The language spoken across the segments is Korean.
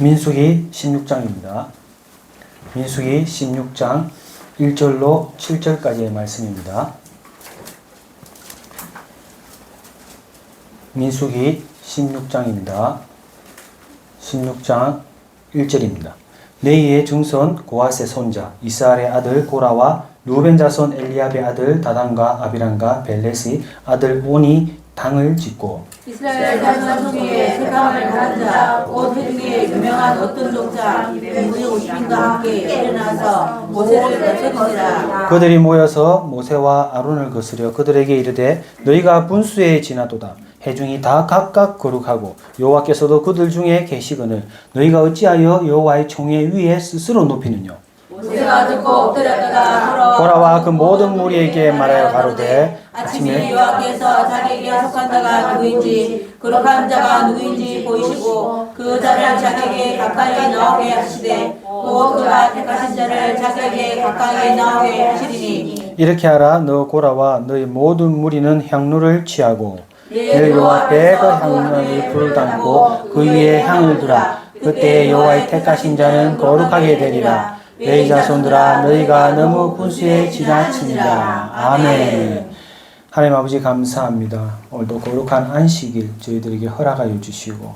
민수기 16장입니다. 민수기 16장 1절로 7절까지의 말씀입니다. 민수기 16장입니다. 16장 1절입니다. 레위의 증손 고핫의 손자 이스라엘의 아들 고라와 루벤 자손 엘리압의 아들 다단과 아비람과 벨렛의 아들 온이 당을 짓고 이스라엘 자손 중에 색감을 가진 자, 곧 회중에 유명한 어떤 종자 250인과 함께 일어나서 모세를 거스르니라. 그들이 모여서 모세와 아론을 거스려 그들에게 이르되 너희가 분수에 지나도다. 회중이 다 각각 거룩하고 여호와께서도 그들 중에 계시거늘 너희가 어찌하여 여호와의 총회 위에 스스로 높이느냐. 모세가 듣고 엎드렸다가 고라와 그 모든 무리에게 말하여 가로되 아침에 여호와께서 자기에게 속한 자가 누구인지 거룩한 자가 누구인지 보이시고 그 자를 자기에게 가까이 나오게 하시되 곧 그가 택하신 자를 자기에게 가까이 나오게 하시리니 이렇게 하라. 너 고라와 너희 모든 무리는 향로를 취하고 내 여호와 앞에 그 향로에 불을 담고 그 위에 향을 두라. 그때 여호와의 택하신 자는 거룩하게 되리라. 레위 자손들아 너희가 너무 분수에 지나치니라. 아멘. 하나님 아버지 감사합니다. 오늘도 거룩한 안식일 저희들에게 허락하여 주시고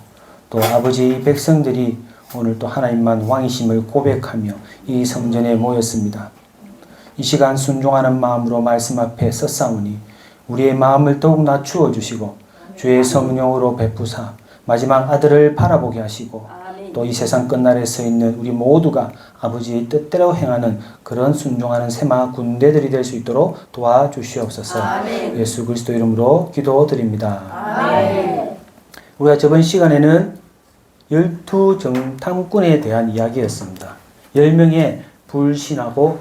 또 아버지 백성들이 오늘 또 하나님만 왕이심을 고백하며 이 성전에 모였습니다. 이 시간 순종하는 마음으로 말씀 앞에 섰사오니 우리의 마음을 더욱 낮추어 주시고 주의 성령으로 베푸사 마지막 아들을 바라보게 하시고 또 이 세상 끝날에 서 있는 우리 모두가 아버지의 뜻대로 행하는 그런 순종하는 세마 군대들이 될 수 있도록 도와주시옵소서. 아멘. 예수 그리스도 이름으로 기도드립니다. 아멘. 우리가 저번 시간에는 12정탐꾼에 대한 이야기였습니다. 10명의 불신하고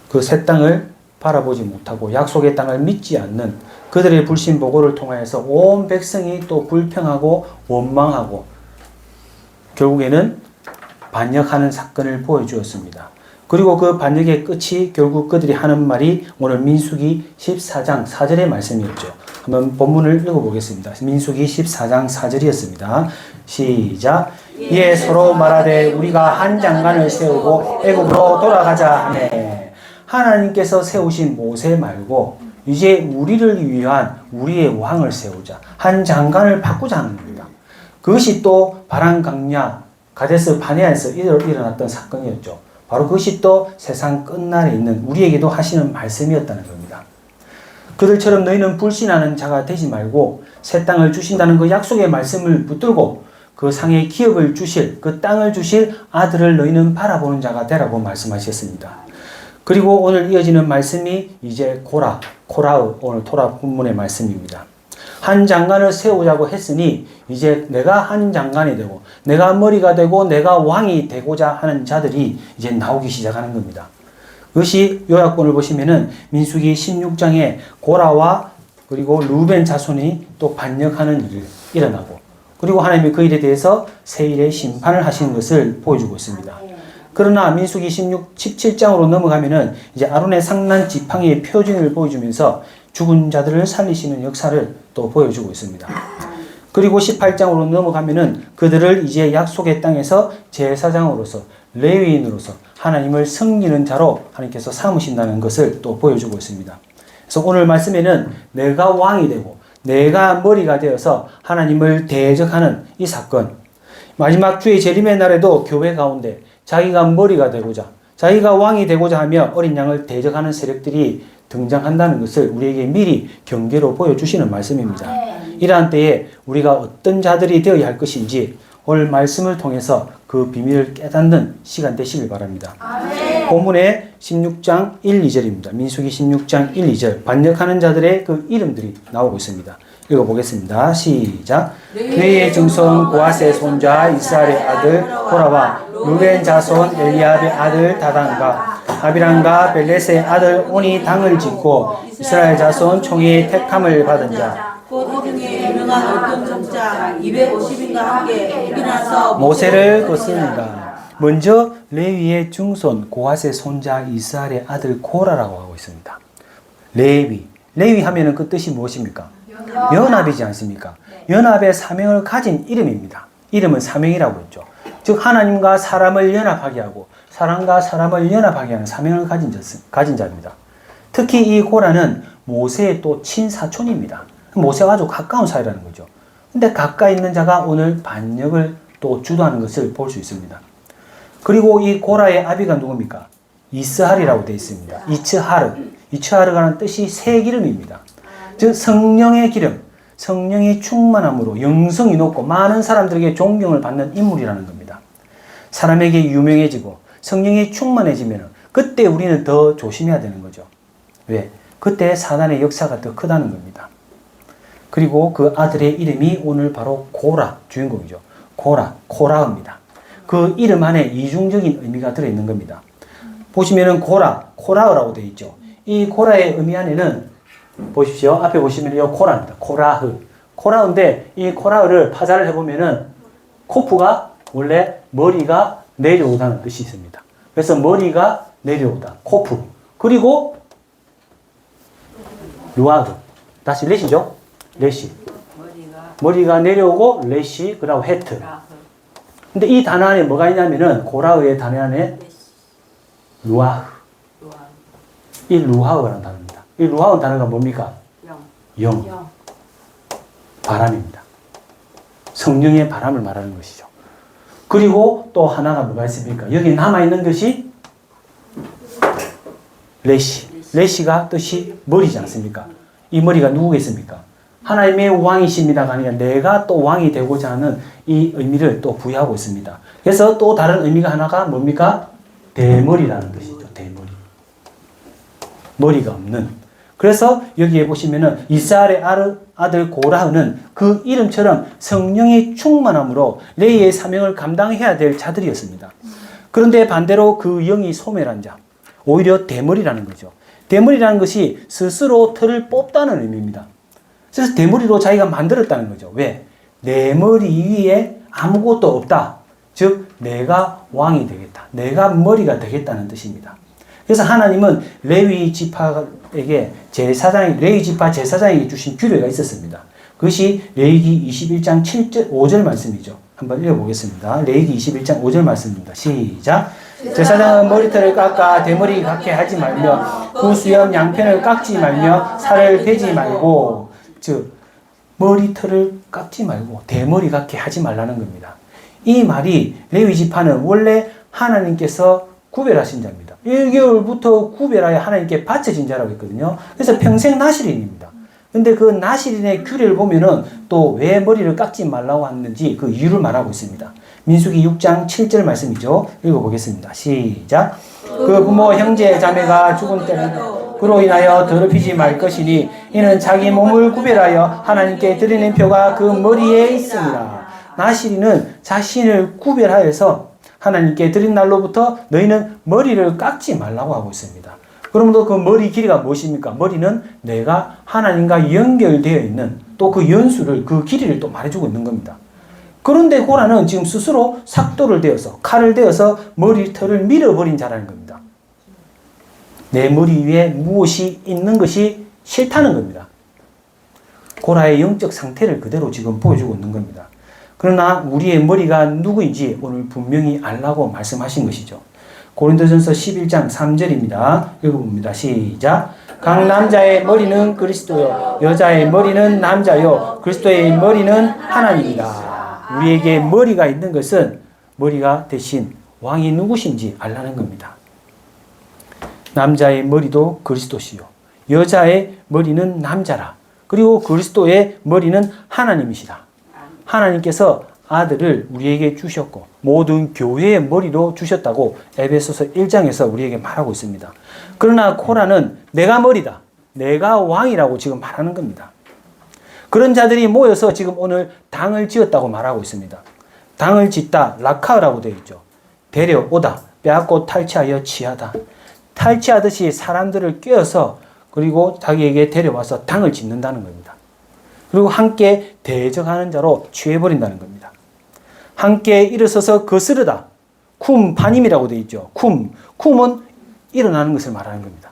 그 새 땅을 바라보지 못하고 약속의 땅을 믿지 않는 그들의 불신 보고를 통하여서 온 백성이 또 불평하고 원망하고 결국에는 반역하는 사건을 보여주었습니다. 그리고 그 반역의 끝이 결국 그들이 하는 말이 오늘 민수기 14장 4절의 말씀이었죠. 한번 본문을 읽어보겠습니다. 민수기 14장 4절이었습니다. 시작. 이에 서로 말하되 우리가 한 장관을 세우고 애굽으로 돌아가자 하네. 하나님께서 세우신 모세 말고 이제 우리를 위한 우리의 왕을 세우자. 한 장관을 바꾸자 하는 겁니다. 그것이 또 바람 강야 가데스 바네아에서 일어났던 사건이었죠. 바로 그것이 또 세상 끝날에 있는 우리에게도 하시는 말씀이었다는 겁니다. 그들처럼 너희는 불신하는 자가 되지 말고 새 땅을 주신다는 그 약속의 말씀을 붙들고 그 상의 기업을 주실 그 땅을 주실 아들을 너희는 바라보는 자가 되라고 말씀하셨습니다. 그리고 오늘 이어지는 말씀이 이제 코라의 오늘 토라 본문의 말씀입니다. 한 장관을 세우자고 했으니 이제 내가 한 장관이 되고 내가 머리가 되고 내가 왕이 되고자 하는 자들이 이제 나오기 시작하는 겁니다. 그것이 요약본을 보시면은 민수기 16장에 고라와 그리고 루벤 자손이 또 반역하는 일이 일어나고 그리고 하나님이 그 일에 대해서 세일의 심판을 하시는 것을 보여주고 있습니다. 그러나 민수기 17장으로 넘어가면은 이제 아론의 상난 지팡이의 표징을 보여주면서 죽은 자들을 살리시는 역사를 또 보여주고 있습니다. 그리고 18장으로 넘어가면은 그들을 이제 약속의 땅에서 제사장으로서 레위인으로서 하나님을 섬기는 자로 하나님께서 삼으신다는 것을 또 보여주고 있습니다. 그래서 오늘 말씀에는 내가 왕이 되고 내가 머리가 되어서 하나님을 대적하는 이 사건 마지막 주의 재림의 날에도 교회 가운데 자기가 머리가 되고자 자기가 왕이 되고자 하며 어린 양을 대적하는 세력들이 등장한다는 것을 우리에게 미리 경계로 보여주시는 말씀입니다. 이러한 때에 우리가 어떤 자들이 되어야 할 것인지 오늘 말씀을 통해서 그 비밀을 깨닫는 시간 되시길 바랍니다. 본문의 16장 1, 2절입니다. 민수기 16장 1, 2절 반역하는 자들의 그 이름들이 나오고 있습니다. 읽어보겠습니다. 시작. 레위의 증손 고핫의 손자 이스라엘의 아들 고라와 루벤 자손 엘리압의 아들 다단과 아비람과 벨렛의 아들 온이 당을 짓고 이스라엘 자손 총회의 택함을 받은 자 곧 회중에 유명한 어떤 종자 250인과 함께 일어나서 모세를 거스릅니다. 먼저 레위의 증손 고핫의 손자 이스라엘의 아들 고라라고 하고 있습니다. 레위 하면은 그 뜻이 무엇입니까? 연합이지 않습니까? 연합의 사명을 가진 이름입니다. 이름은 사명이라고 했죠. 즉 하나님과 사람을 연합하게 하고 사람과 사람을 연합하게 하는 사명을 가진 자입니다. 특히 이 고라는 모세의 또 친사촌입니다. 모세와 아주 가까운 사이라는 거죠. 근데 가까이 있는 자가 오늘 반역을 또 주도하는 것을 볼 수 있습니다. 그리고 이 고라의 아비가 누굽니까? 이스할이라고 되어 있습니다. 이츠하르가는 뜻이 새 기름입니다. 즉 성령의 기름, 성령이 충만함으로 영성이 높고 많은 사람들에게 존경을 받는 인물이라는 겁니다. 사람에게 유명해지고 성령이 충만해지면 그때 우리는 더 조심해야 되는 거죠. 왜? 그때 사단의 역사가 더 크다는 겁니다. 그리고 그 아들의 이름이 오늘 바로 고라, 주인공이죠. 코라입니다. 그 이름 안에 이중적인 의미가 들어있는 겁니다. 보시면은 코라흐라고 되어 있죠. 이 코라의 의미 안에는 보십시오. 앞에 보시면요, 코라입니다. 코라흐인데 이 코라흐를 파자를 해보면은 코프가 원래 머리가 내려오다는 뜻이 있습니다. 그래서 머리가 내려오다, 코프. 그리고 루아흐. 다시 레시죠? 레시. 머리가 내려오고 레시, 그다음 헤트. 근데 이 단어 안에 뭐가 있냐면은 고라흐의 단어 안에 루아흐. 이 루아흐라는 단어입니다. 이 루아흐 단어가 뭡니까? 영. 바람입니다. 성령의 바람을 말하는 것이죠. 그리고 또 하나가 뭐가 있습니까? 여기 남아있는 것이 레시. 레시가 뜻이 머리지 않습니까? 이 머리가 누구겠습니까? 하나님의 왕이십니다가 아니라 내가 또 왕이 되고자 하는 이 의미를 또 부여하고 있습니다. 그래서 또 다른 의미가 하나가 뭡니까? 대머리라는 뜻이죠. 대머리. 머리가 없는. 그래서 여기에 보시면은 이스라엘의 아들 고라흐는 그 이름처럼 성령이 충만함으로 레위의 사명을 감당해야 될 자들이었습니다. 그런데 반대로 그 영이 소멸한 자, 오히려 대머리라는 거죠. 대머리라는 것이 스스로 털을 뽑다는 의미입니다. 그래서 대머리로 자기가 만들었다는 거죠. 왜? 내 머리 위에 아무것도 없다. 즉 내가 왕이 되겠다. 내가 머리가 되겠다는 뜻입니다. 그래서 하나님은 레위 지파에게 레위 지파 제사장에게 주신 규례가 있었습니다. 그것이 레위기 21장 5절 말씀이죠. 한번 읽어보겠습니다. 레위기 21장 5절 말씀입니다. 시작. 제사장은 머리털을 깎아 대머리 같게 하지 말며 구수염 양편을 깎지 말며 살을 베지 말고, 즉 머리털을 깎지 말고 대머리 같게 하지 말라는 겁니다. 이 말이 레위 지파는 원래 하나님께서 구별하신 자입니다. 1개월부터 구별하여 하나님께 바쳐진 자라고 했거든요. 그래서 평생 나실인입니다. 근데 그 나실인의 규례를 보면은 또 왜 머리를 깎지 말라고 했는지 그 이유를 말하고 있습니다. 민수기 6장 7절 말씀이죠. 읽어보겠습니다. 시작. 그 부모 형제 자매가 죽은 때는 그로 인하여 더럽히지 말 것이니 이는 자기 몸을 구별하여 하나님께 드리는 표가 그 머리에 있습니다. 나실인은 자신을 구별하여서 하나님께 드린 날로부터 너희는 머리를 깎지 말라고 하고 있습니다. 그러므로 그 머리 길이가 무엇입니까? 머리는 내가 하나님과 연결되어 있는 또 그 연수를, 그 길이를 또 말해주고 있는 겁니다. 그런데 고라는 지금 스스로 삭도를 대어서, 칼을 대어서 머리털을 밀어버린 자라는 겁니다. 내 머리 위에 무엇이 있는 것이 싫다는 겁니다. 고라의 영적 상태를 그대로 지금 보여주고 있는 겁니다. 그러나 우리의 머리가 누구인지 오늘 분명히 알라고 말씀하신 것이죠. 고린도전서 11장 3절입니다. 읽어봅니다. 시작. 각 남자의 머리는 그리스도요, 여자의 머리는 남자요, 그리스도의 머리는 하나님이다. 우리에게 머리가 있는 것은 머리가 대신 왕이 누구신지 알라는 겁니다. 남자의 머리도 그리스도시요, 여자의 머리는 남자라. 그리고 그리스도의 머리는 하나님이시다. 하나님께서 아들을 우리에게 주셨고 모든 교회의 머리도 주셨다고 에베소서 1장에서 우리에게 말하고 있습니다. 그러나 코라는 내가 머리다, 내가 왕이라고 지금 말하는 겁니다. 그런 자들이 모여서 지금 오늘 당을 지었다고 말하고 있습니다. 당을 짓다, 라카라고 되어 있죠. 데려오다, 빼앗고 탈취하여 취하다. 탈취하듯이 사람들을 꿰어서 그리고 자기에게 데려와서 당을 짓는다는 겁니다. 그리고 함께 대적하는 자로 취해버린다는 겁니다. 함께 일어서서 거스르다. 쿰 파님이라고 되어 있죠. 쿰은 일어나는 것을 말하는 겁니다.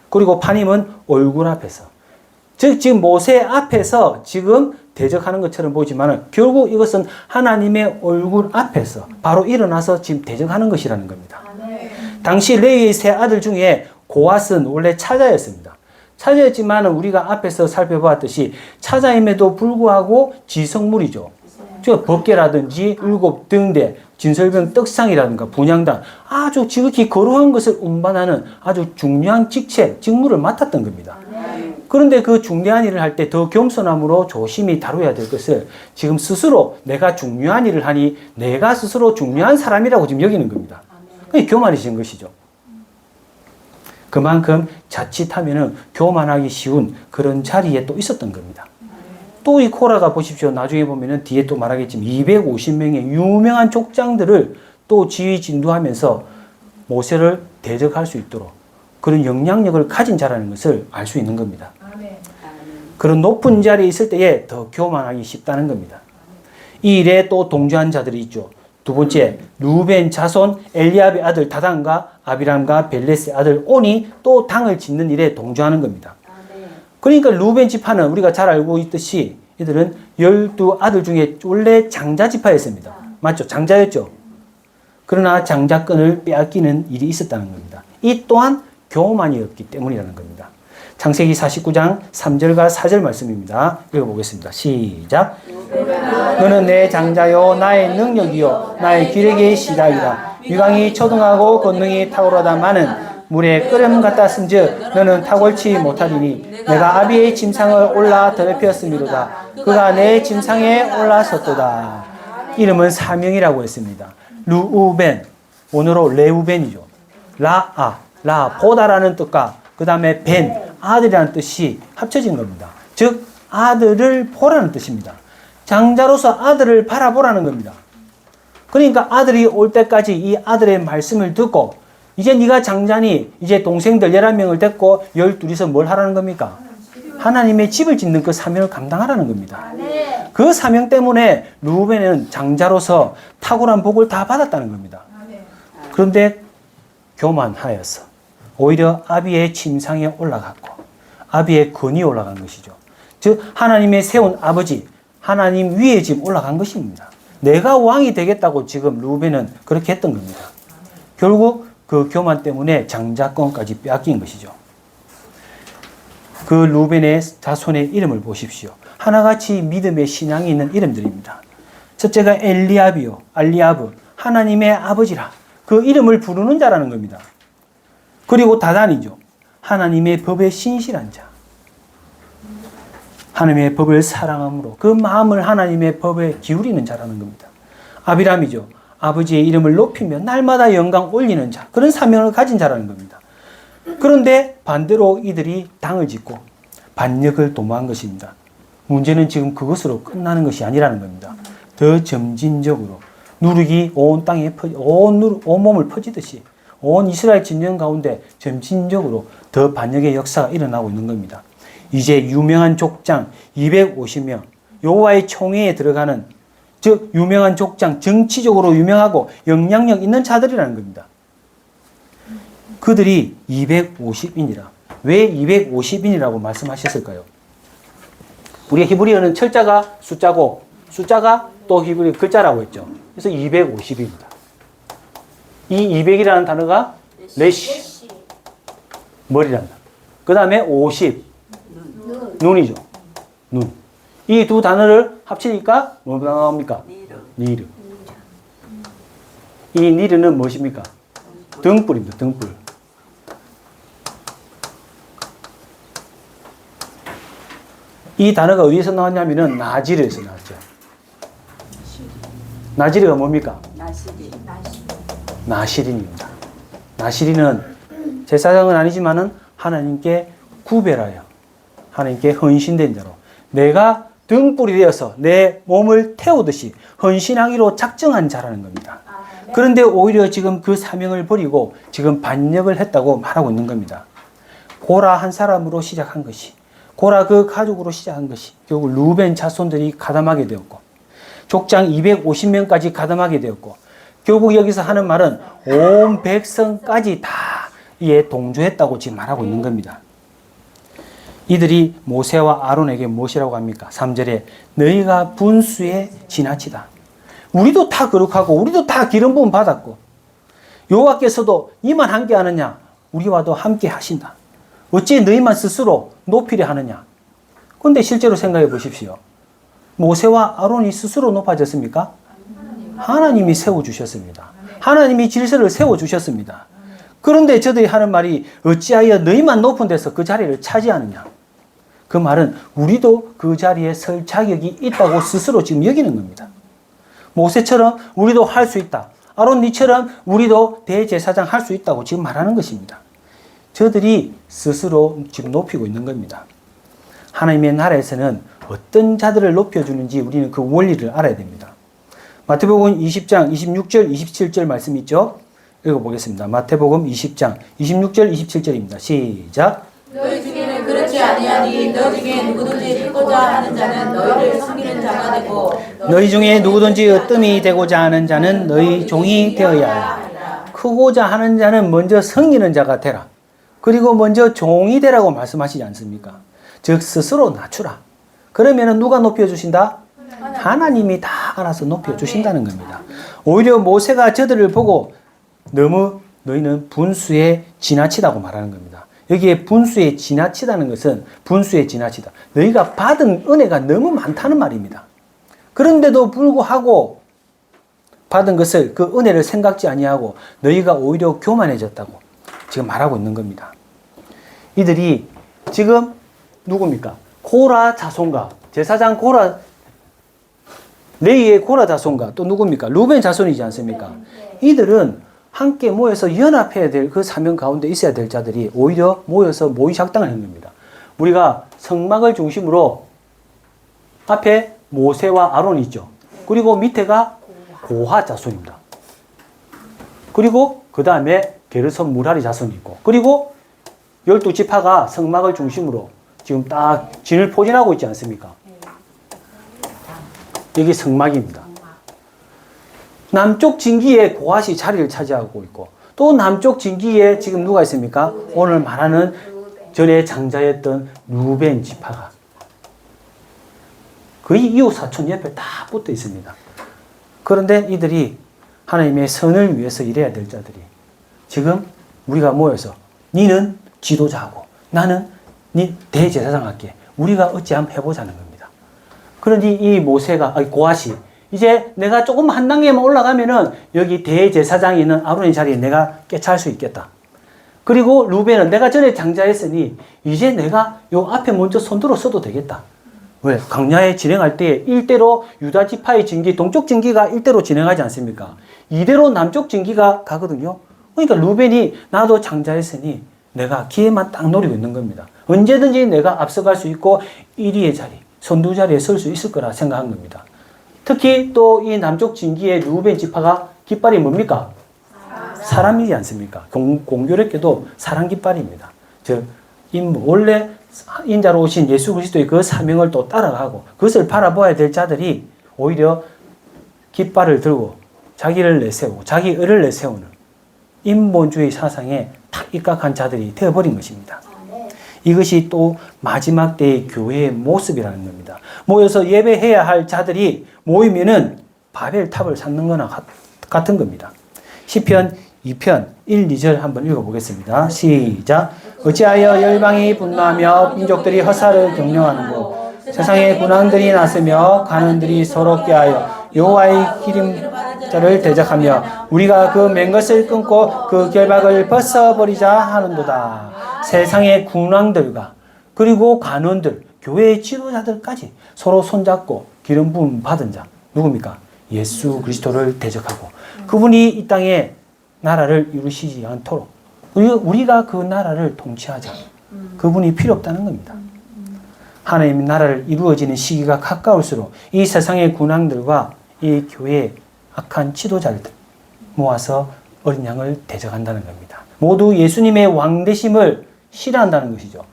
그리고 파님은 얼굴 앞에서. 즉 지금 모세 앞에서 지금 대적하는 것처럼 보이지만 결국 이것은 하나님의 얼굴 앞에서 바로 일어나서 지금 대적하는 것이라는 겁니다. 당시 레위의 세 아들 중에 고앗은 원래 차자였습니다. 차자였지만 우리가 앞에서 살펴보았듯이 차자임에도 불구하고 지성물이죠. 즉 법궤라든지 일곱 등대, 진설병 떡상이라든가 분향단 아주 지극히 거룩한 것을 운반하는 아주 중요한 직무를 맡았던 겁니다. 그런데 그 중대한 일을 할 때 더 겸손함으로 조심히 다뤄야 될 것을 지금 스스로 내가 중요한 일을 하니 내가 스스로 중요한 사람이라고 지금 여기는 겁니다. 그게 교만해진 것이죠. 그만큼 자칫하면은 교만하기 쉬운 그런 자리에 또 있었던 겁니다. 또 이 코라가 보십시오. 나중에 보면은 뒤에 또 말하겠지만 250명의 유명한 족장들을 또 지휘 진두하면서 모세를 대적할 수 있도록 그런 영향력을 가진 자라는 것을 알 수 있는 겁니다. 그런 높은 자리에 있을 때에 더 교만하기 쉽다는 겁니다. 이 일에 또 동조한 자들이 있죠. 두 번째, 루벤 자손 엘리압의 아들 다단과 아비람과 벨레스의 아들 온이 또 당을 짓는 일에 동조하는 겁니다. 그러니까 루벤 지파는 우리가 잘 알고 있듯이 이들은 12아들 중에 원래 장자 지파였습니다. 맞죠? 장자였죠. 그러나 장자권을 빼앗기는 일이 있었다는 겁니다. 이 또한 교만이었기 때문이라는 겁니다. 창세기 49장 3절과 4절 말씀입니다. 읽어보겠습니다. 시작. 너는 내 장자요 나의 능력이요 나의 기력의 시작이라. 유강이 초등하고 권능이 탁월하다마는 물에 끓음 같다 쓴즉 너는 탁월치 못하리니 내가 아비의 침상을 올라 더럽혔음이로다. 그가 내 침상에 올라섰도다. 이름은 사명이라고 했습니다. 루우벤, 오늘로 레우벤이죠. 라, 보다라는 뜻과 그 다음에 벤, 아들이라는 뜻이 합쳐진 겁니다. 즉 아들을 보라는 뜻입니다. 장자로서 아들을 바라보라는 겁니다. 그러니까 아들이 올 때까지 이 아들의 말씀을 듣고 이제 네가 장자니 이제 동생들 11명을 데리고 12이서 뭘 하라는 겁니까? 하나님의 집을 짓는 그 사명을 감당하라는 겁니다. 그 사명 때문에 루벤은 장자로서 탁월한 복을 다 받았다는 겁니다. 그런데 교만하여서 오히려 아비의 침상에 올라갔고 아비의 권위에 올라간 것이죠. 즉 하나님의 세운 아버지 하나님 위에 지금 올라간 것입니다. 내가 왕이 되겠다고 지금 루벤은 그렇게 했던 겁니다. 결국 그 교만 때문에 장자권까지 빼앗긴 것이죠. 그 루벤의 자손의 이름을 보십시오. 하나같이 믿음의 신앙이 있는 이름들입니다. 첫째가 엘리압이요, 알리압은 하나님의 아버지라 그 이름을 부르는 자라는 겁니다. 그리고 다단이죠. 하나님의 법에 신실한 자. 하나님의 법을 사랑함으로 그 마음을 하나님의 법에 기울이는 자라는 겁니다. 아비람이죠. 아버지의 이름을 높이며 날마다 영광 올리는 자. 그런 사명을 가진 자라는 겁니다. 그런데 반대로 이들이 당을 짓고 반역을 도모한 것입니다. 문제는 지금 그것으로 끝나는 것이 아니라는 겁니다. 더 점진적으로 누룩이 온 땅에 온 몸을 퍼지듯이 온 이스라엘 진영 가운데 점진적으로 더 반역의 역사가 일어나고 있는 겁니다. 이제 유명한 족장 250명 여호와의 총회에 들어가는 즉 유명한 족장 정치적으로 유명하고 영향력 있는 자들이라는 겁니다. 그들이 250인이라. 왜 250인이라고 말씀하셨을까요? 우리 히브리어는 철자가 숫자고 숫자가 또 히브리 글자라고 했죠. 그래서 250입니다. 이 200이라는 단어가 레시 머리란다. 그 다음에 50 눈이죠. 눈. 이 두 단어를 합치니까 뭐가 나옵니까? 니르. 이 니르는 무엇입니까? 등불입니다. 등불. 이 단어가 어디서 나왔냐면은 나지르에서 나왔죠. 나지르가 뭡니까? 나시린입니다. 나시린은 제사장은 아니지만은 하나님께 구별하여 하나님께 헌신된 자로 내가 등불이 되어서 내 몸을 태우듯이 헌신하기로 작정한 자라는 겁니다. 그런데 오히려 지금 그 사명을 버리고 지금 반역을 했다고 말하고 있는 겁니다. 고라 한 사람으로 시작한 것이 고라 그 가족으로 시작한 것이 결국 루벤 자손들이 가담하게 되었고 족장 250명까지 가담하게 되었고 결국 여기서 하는 말은 온 백성까지 다 이에 동조했다고 지금 말하고 있는 겁니다. 이들이 모세와 아론에게 무엇이라고 합니까? 3절에 너희가 분수에 지나치다. 우리도 다 거룩하고 우리도 다 기름 부음 받았고 여호와께서도 이만 함께 하느냐? 우리와도 함께 하신다. 어찌 너희만 스스로 높이려 하느냐? 그런데 실제로 생각해 보십시오. 모세와 아론이 스스로 높아졌습니까? 하나님이 세워주셨습니다. 하나님이 질서를 세워주셨습니다. 그런데 저들이 하는 말이 어찌하여 너희만 높은 데서 그 자리를 차지하느냐? 그 말은 우리도 그 자리에 설 자격이 있다고 스스로 지금 여기는 겁니다. 모세처럼 우리도 할 수 있다. 아론 니처럼 우리도 대제사장 할 수 있다고 지금 말하는 것입니다. 저들이 스스로 지금 높이고 있는 겁니다. 하나님의 나라에서는 어떤 자들을 높여주는지 우리는 그 원리를 알아야 됩니다. 마태복음 20장 26절 27절 말씀 있죠? 읽어보겠습니다. 마태복음 20장 26절 27절입니다. 시작. 너희 중에는 그렇지 아니하니 너희 중에 누구든지 크고자 하는 자는 너희를 섬기는 자가 되고 너희 중에 누구든지 으뜸이 되고자 하는 자는 너희 종이 되어야 하라. 크고자 하는 자는 먼저 섬기는 자가 되라. 그리고 먼저 종이 되라고 말씀하시지 않습니까? 즉 스스로 낮추라. 그러면 누가 높여주신다? 하나님이 다 알아서 높여주신다는 겁니다. 오히려 모세가 저들을 보고 너무 너희는 분수에 지나치다고 말하는 겁니다. 여기에 분수에 지나치다는 것은 분수에 지나치다. 너희가 받은 은혜가 너무 많다는 말입니다. 그런데도 불구하고 받은 것을 그 은혜를 생각지 아니하고 너희가 오히려 교만해졌다고 지금 말하고 있는 겁니다. 이들이 지금 누굽니까? 고라 자손과 제사장 고라 레위의 고라 자손과 또 누굽니까? 루벤 자손이지 않습니까? 이들은 함께 모여서 연합해야 될 그 사명 가운데 있어야 될 자들이 오히려 모여서 모의작당을 한 겁니다. 우리가 성막을 중심으로 앞에 모세와 아론이 있죠. 그리고 밑에가 고하 자손입니다. 그리고 그 다음에 게르손 무라리 자손이 있고 그리고 12지파가 성막을 중심으로 지금 딱 진을 포진하고 있지 않습니까? 여기 성막입니다. 남쪽 진기에 고핫이 자리를 차지하고 있고 또 남쪽 진기에 지금 누가 있습니까? 오늘 말하는 전에 장자였던 루벤 지파가 거의 이웃 사촌 옆에 다 붙어 있습니다. 그런데 이들이 하나님의 선을 위해서 일해야 될 자들이 지금 우리가 모여서 니는 지도자하고 나는 니 대제사장 할게. 우리가 어찌 한번 해보자는 겁니다. 그러니 이 모세가 고핫이 이제 내가 조금 한 단계만 올라가면은 여기 대제사장이 있는 아론의 자리에 내가 깨차할 수 있겠다. 그리고 루벤은 내가 전에 장자했으니 이제 내가 요 앞에 먼저 손들어 써도 되겠다. 왜? 광야에 진행할 때 일대로 유다 지파의 진기, 동쪽 진기가 일대로 진행하지 않습니까? 이대로 남쪽 진기가 가거든요. 그러니까 루벤이 나도 장자했으니 내가 기회만 딱 노리고 있는 겁니다. 언제든지 내가 앞서갈 수 있고 1위의 자리, 선두 자리에 설 수 있을 거라 생각한 겁니다. 특히 또 이 남쪽 진기의 루벤 지파가 깃발이 뭡니까? 사람이지 않습니까? 공교롭게도 사람 깃발입니다. 즉, 원래 인자로 오신 예수 그리스도의 그 사명을 또 따라가고 그것을 바라보아야 될 자들이 오히려 깃발을 들고 자기를 내세우고 자기 의를 내세우는 인본주의 사상에 탁 입각한 자들이 되어버린 것입니다. 이것이 또 마지막 때의 교회의 모습이라는 겁니다. 모여서 예배해야 할 자들이 모이면은 바벨탑을 쌓는 거나 같은 겁니다. 시편 2편 1, 2절 한번 읽어보겠습니다. 시작. 어찌하여 열방이 분노하며 민족들이 허사를 경영하는고 세상에 군왕들이 나서며 관원들이 서로 꾀하여 여호와의 기름자를 대적하며 우리가 그 맨 것을 끊고 그 결박을 벗어버리자 하는도다. 세상의 군왕들과 그리고 관원들, 교회의 지도자들까지 서로 손잡고 기름 부음 받은 자 누굽니까? 예수 그리스도를 대적하고 그분이 이 땅에 나라를 이루시지 않도록 우리가 그 나라를 통치하자. 그분이 필요 없다는 겁니다. 하나님의 나라를 이루어지는 시기가 가까울수록 이 세상의 군왕들과 이 교회의 악한 지도자들 모아서 어린 양을 대적한다는 겁니다. 모두 예수님의 왕되심을 싫어한다는 것이죠.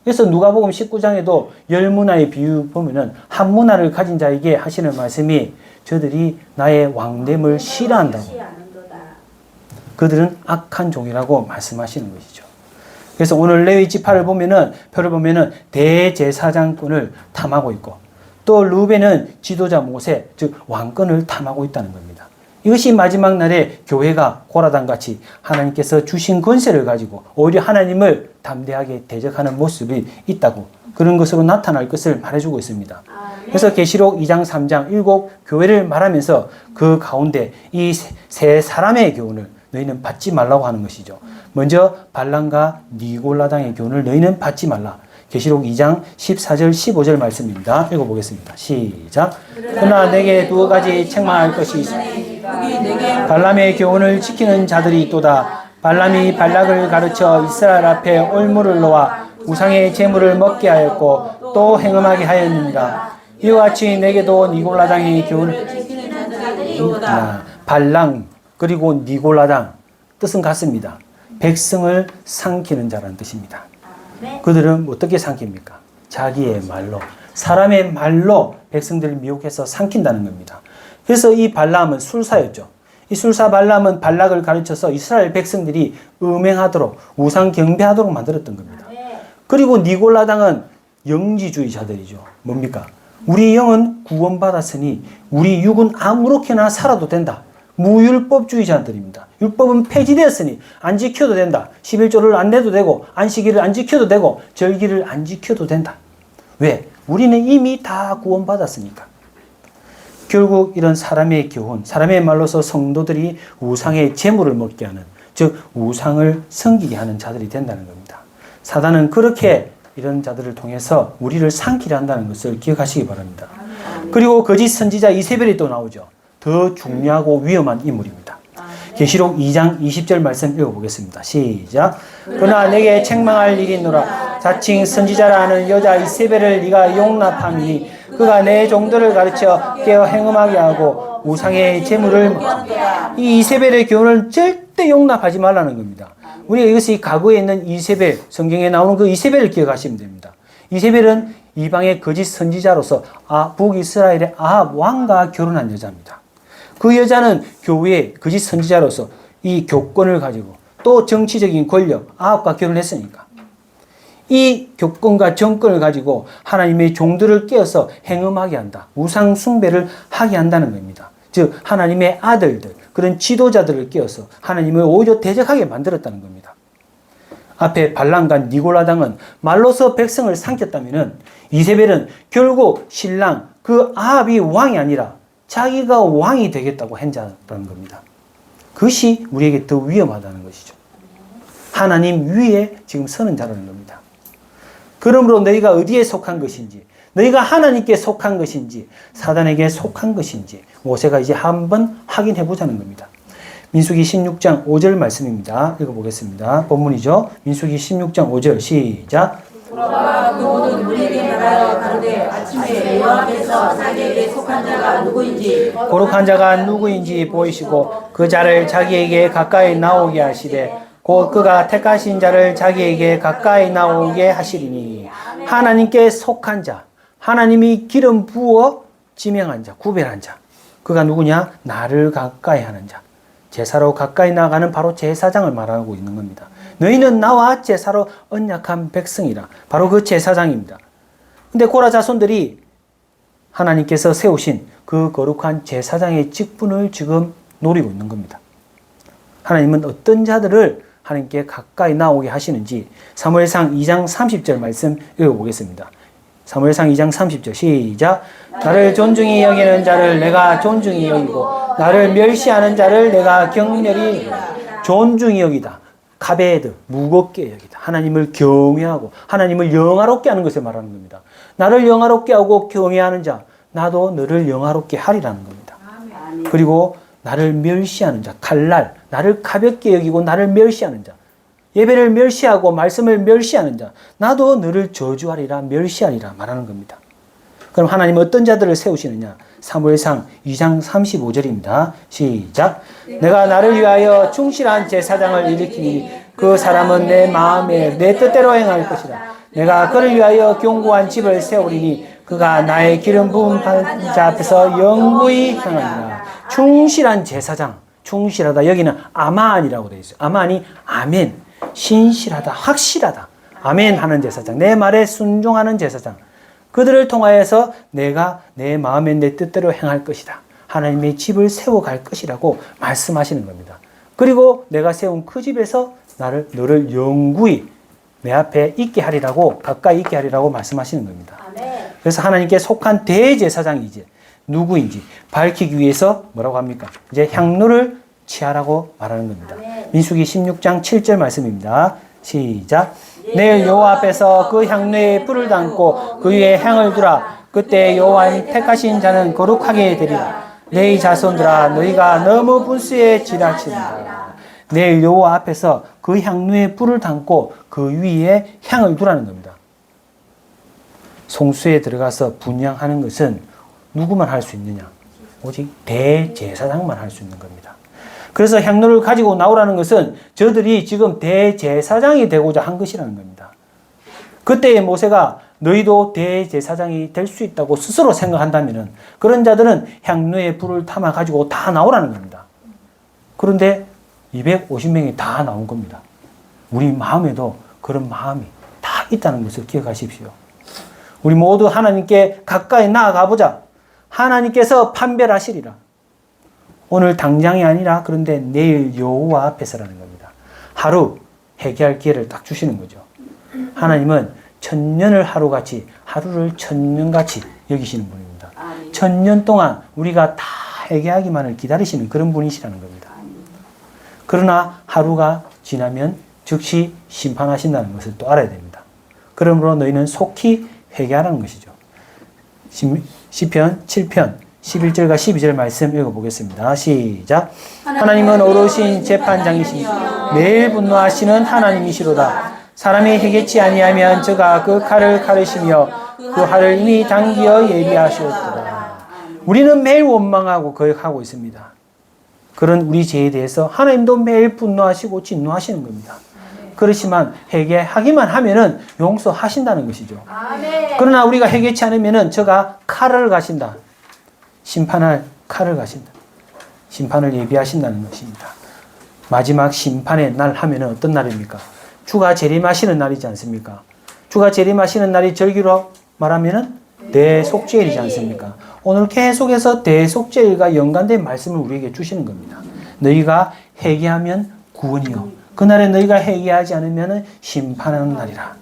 그래서 누가복음 19장에도 열 문화의 비유 보면은 한 문화를 가진 자에게 하시는 말씀이 저들이 나의 왕됨을 싫어한다고. 그들은 악한 종이라고 말씀하시는 것이죠. 그래서 오늘 레위 지파를 보면은 표를 보면은 대제사장권을 탐하고 있고 또 루벤은 지도자 모세 즉 왕권을 탐하고 있다는 겁니다. 이것이 마지막 날에 교회가 고라당 같이 하나님께서 주신 권세를 가지고 오히려 하나님을 담대하게 대적하는 모습이 있다고 그런 것으로 나타날 것을 말해주고 있습니다. 그래서 계시록 2장 3장 7 교회를 말하면서 그 가운데 이 세 사람의 교훈을 너희는 받지 말라고 하는 것이죠. 먼저 발람과 니골라당의 교훈을 너희는 받지 말라. 계시록 2장 14절 15절 말씀입니다. 읽어보겠습니다. 시작. 그러나 내게 두 가지 책망할 것이 있으니 발람의 교훈을 지키는 자들이 있도다. 발람이 발락을 가르쳐 이스라엘 앞에 올무를 놓아 우상의 제물을 먹게 하였고 또 행음하게 하였느니라. 이와 같이 내게도 니골라당의 교훈을 지키는 자들이 있도다. 발람 그리고 니골라당 뜻은 같습니다. 백성을 삼키는 자라는 뜻입니다. 그들은 어떻게 삼킵니까? 자기의 말로, 사람의 말로 백성들을 미혹해서 삼킨다는 겁니다. 그래서 이 발람은 술사였죠. 이 술사 발람은 발락을 가르쳐서 이스라엘 백성들이 음행하도록 우상 경배하도록 만들었던 겁니다. 그리고 니골라당은 영지주의자들이죠. 뭡니까? 우리 영은 구원받았으니 우리 육은 아무렇게나 살아도 된다. 무율법주의자들입니다. 율법은 폐지되었으니 안 지켜도 된다. 11조를 안 내도 되고 안식일을 안 지켜도 되고 절기를 안 지켜도 된다. 왜? 우리는 이미 다 구원받았으니까. 결국 이런 사람의 교훈, 사람의 말로서 성도들이 우상의 제물을 먹게 하는, 즉 우상을 섬기게 하는 자들이 된다는 겁니다. 사단은 그렇게 이런 자들을 통해서 우리를 삼키려 한다는 것을 기억하시기 바랍니다. 그리고 거짓 선지자 이세벨이 또 나오죠. 더 중요하고 위험한 인물입니다. 계시록 2장 20절 말씀 읽어보겠습니다. 시작. 그러나 내게 책망할 일이 있노라. 자칭 선지자라는 여자 이세벨을 네가 용납함이니 그가 내 종들을 가르쳐 깨어 행음하게 하고 우상의 제물을 먹습니다. 이 이세벨의 교훈을 절대 용납하지 말라는 겁니다. 우리가 이것이 과거에 있는 이세벨, 성경에 나오는 그 이세벨을 기억하시면 됩니다. 이세벨은 이방의 거짓 선지자로서 북이스라엘의 아합 왕과 결혼한 여자입니다. 그 여자는 교회의 거짓 선지자로서 이 교권을 가지고 또 정치적인 권력, 아합과 결혼했으니까 이 교권과 정권을 가지고 하나님의 종들을 깨어서 행음하게 한다. 우상 숭배를 하게 한다는 겁니다. 즉 하나님의 아들들, 그런 지도자들을 깨어서 하나님을 오히려 대적하게 만들었다는 겁니다. 앞에 발람과 니골라당은 말로서 백성을 삼켰다면 이세벨은 결국 신랑 그 아합이 왕이 아니라 자기가 왕이 되겠다고 한 자라는 겁니다. 그것이 우리에게 더 위험하다는 것이죠. 하나님 위에 지금 서는 자라는 겁니다. 그러므로 너희가 어디에 속한 것인지, 너희가 하나님께 속한 것인지, 사단에게 속한 것인지 모세가 이제 한번 확인해 보자는 겁니다. 민수기 16장 5절 말씀입니다. 읽어보겠습니다. 본문이죠. 민수기 16장 5절 시작. 그러나 그 모든 무리에게 말하여 가로되 아침에 여호와께서 자기에게 속한 자가 누구인지 거룩한 자가 누구인지 보이시고 그 자를 자기에게 가까이 나오게 하시되 곧 그가 택하신 자를 자기에게 가까이 나오게 하시리니 하나님께 속한 자, 하나님이 기름 부어 지명한 자, 구별한 자, 그가 누구냐? 나를 가까이 하는 자. 제사로 가까이 나가는 바로 제사장을 말하고 있는 겁니다. 너희는 나와 제사로 언약한 백성이라. 바로 그 제사장입니다. 근데 고라 자손들이 하나님께서 세우신 그 거룩한 제사장의 직분을 지금 노리고 있는 겁니다. 하나님은 어떤 자들을 하나님께 가까이 나오게 하시는지 사무엘상 2장 30절 말씀 읽어보겠습니다. 사무엘상 2장 30절 시작. 나를 존중히 여기는 자를 내가 존중히 여기고 나를 멸시하는 자를 내가 경멸히 존중히 여기다. 카베드, 무겁게 여기다. 하나님을 경외하고 하나님을 영화롭게 하는 것을 말하는 겁니다. 나를 영화롭게 하고 경외하는 자, 나도 너를 영화롭게 하리라는 겁니다. 그리고 나를 멸시하는 자, 칼날, 나를 가볍게 여기고 나를 멸시하는 자, 예배를 멸시하고 말씀을 멸시하는 자, 나도 너를 저주하리라 멸시하리라 말하는 겁니다. 그럼 하나님은 어떤 자들을 세우시느냐? 사무엘상 2장 35절입니다. 시작. 내가 나를 위하여 충실한 제사장을 일으키니 그 사람은 내 마음에 내 뜻대로 행할 것이라. 내가 그를 위하여 견고한 집을 세우리니 그가 나의 기름 부은 자 앞에서 영구히 행하리라. 충실한 제사장, 충실하다. 여기는 아만이라고 되어 있어요. 아만이 아멘. 신실하다, 확실하다. 아멘 하는 제사장, 내 말에 순종하는 제사장. 그들을 통하여서 내가 내 마음에 내 뜻대로 행할 것이다. 하나님의 집을 세워갈 것이라고 말씀하시는 겁니다. 그리고 내가 세운 그 집에서 너를 영구히 내 앞에 있게 하리라고, 가까이 있게 하리라고 말씀하시는 겁니다. 그래서 하나님께 속한 대제사장이 이제 누구인지 밝히기 위해서 뭐라고 합니까? 이제 향로를 취하라고 말하는 겁니다. 민수기 16장 7절 말씀입니다. 시작. 내일 여호와 앞에서 그 향로에 불을 담고 그 위에 향을 두라. 그때 여호와의 택하신 자는 거룩하게 되리라. 내 자손들아, 너희가 너무 분수에 지나친다. 내일 여호와 앞에서 그 향로에 불을 담고 그 위에 향을 두라는 겁니다. 성수에 들어가서 분향하는 것은 누구만 할 수 있느냐? 오직 대제사장만 할 수 있는 겁니다. 그래서 향로를 가지고 나오라는 것은 저들이 지금 대제사장이 되고자 한 것이라는 겁니다. 그때의 모세가 너희도 대제사장이 될 수 있다고 스스로 생각한다면 그런 자들은 향로에 불을 담아 가지고 다 나오라는 겁니다. 그런데 250명이 다 나온 겁니다. 우리 마음에도 그런 마음이 다 있다는 것을 기억하십시오. 우리 모두 하나님께 가까이 나아가 보자. 하나님께서 판별하시리라. 오늘 당장이 아니라 그런데 내일 여호와 앞에서라는 겁니다. 하루 회개할 기회를 딱 주시는 거죠. 하나님은 천년을 하루같이, 하루를 천년같이 여기시는 분입니다. 1000년 동안 우리가 다 회개하기만을 기다리시는 그런 분이시라는 겁니다. 그러나 하루가 지나면 즉시 심판하신다는 것을 또 알아야 됩니다. 그러므로 너희는 속히 회개하라는 것이죠. 시편 7편 11절과 12절 말씀 읽어보겠습니다. 시작. 하나님은 어르신 재판장이시며 매일 분노하시는 하나님이시로다. 사람이 회개치 아니하면 저가 그 칼을 가르시며 그 활을 이미 당기어 예비하셨도다. 우리는 매일 원망하고 거역하고 있습니다. 그런 우리 죄에 대해서 하나님도 매일 분노하시고 진노하시는 겁니다. 그렇지만 회개하기만 하면은 용서하신다는 것이죠. 그러나 우리가 회개치 않으면은 저가 칼을 가신다. 심판할 칼을 가신다. 심판을 예비하신다는 것입니다. 마지막 심판의 날 하면은 어떤 날입니까? 주가 재림하시는 날이지 않습니까? 주가 재림하시는 날이 절기로 말하면은 대속죄일이지 않습니까? 오늘 계속해서 대속죄일과 연관된 말씀을 우리에게 주시는 겁니다. 너희가 회개하면 구원이요. 그날에 너희가 회개하지 않으면 심판하는 날이라.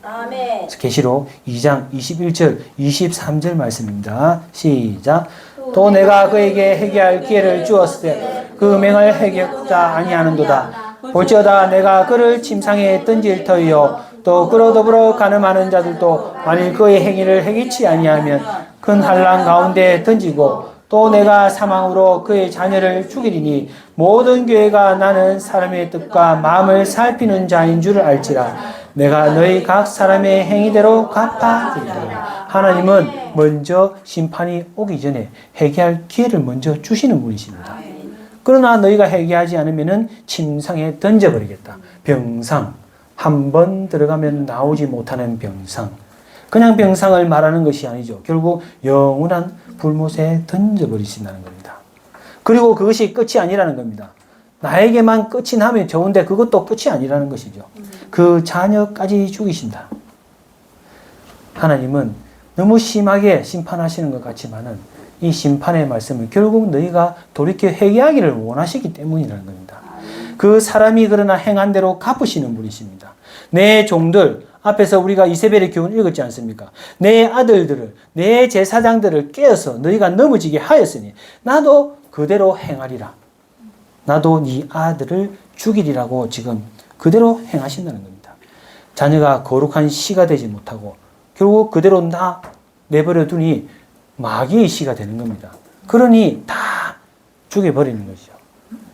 계시록 2장 21절 23절 말씀입니다. 시작. 또 내가 그에게 회개할 기회를 주었을 때 그 맹을 회개하자 아니하는도다. 볼지어다 내가 그를 침상에 던질 터이요 또 그로 더불어 가늠하는 자들도 만일 그의 행위를 회개치 아니하면 큰 한란 가운데 던지고 또 내가 사망으로 그의 자녀를 죽이리니 모든 교회가 나는 사람의 뜻과 마음을 살피는 자인 줄 알지라. 내가 너희 각 사람의 행위대로 갚아주리라. 하나님은 먼저 심판이 오기 전에 회개할 기회를 먼저 주시는 분이십니다. 그러나 너희가 회개하지 않으면 침상에 던져버리겠다. 병상, 한 번 들어가면 나오지 못하는 병상. 그냥 병상을 말하는 것이 아니죠. 결국 영원한 불못에 던져버리신다는 겁니다. 그리고 그것이 끝이 아니라는 겁니다. 나에게만 끝이 나면 좋은데 그것도 끝이 아니라는 것이죠. 그 자녀까지 죽이신다. 하나님은 너무 심하게 심판하시는 것 같지만은 이 심판의 말씀은 결국 너희가 돌이켜 회개하기를 원하시기 때문이라는 겁니다. 그 사람이 그러나 행한 대로 갚으시는 분이십니다. 내 종들 앞에서 우리가 이세벨의 교훈을 읽었지 않습니까? 내 아들들을, 내 제사장들을 깨어서 너희가 넘어지게 하였으니 나도 그대로 행하리라. 나도 네 아들을 죽이리라고 지금 그대로 행하신다는 겁니다. 자녀가 거룩한 씨가 되지 못하고 결국 그대로 내버려 두니 마귀의 씨가 되는 겁니다. 그러니 다 죽여버리는 것이죠.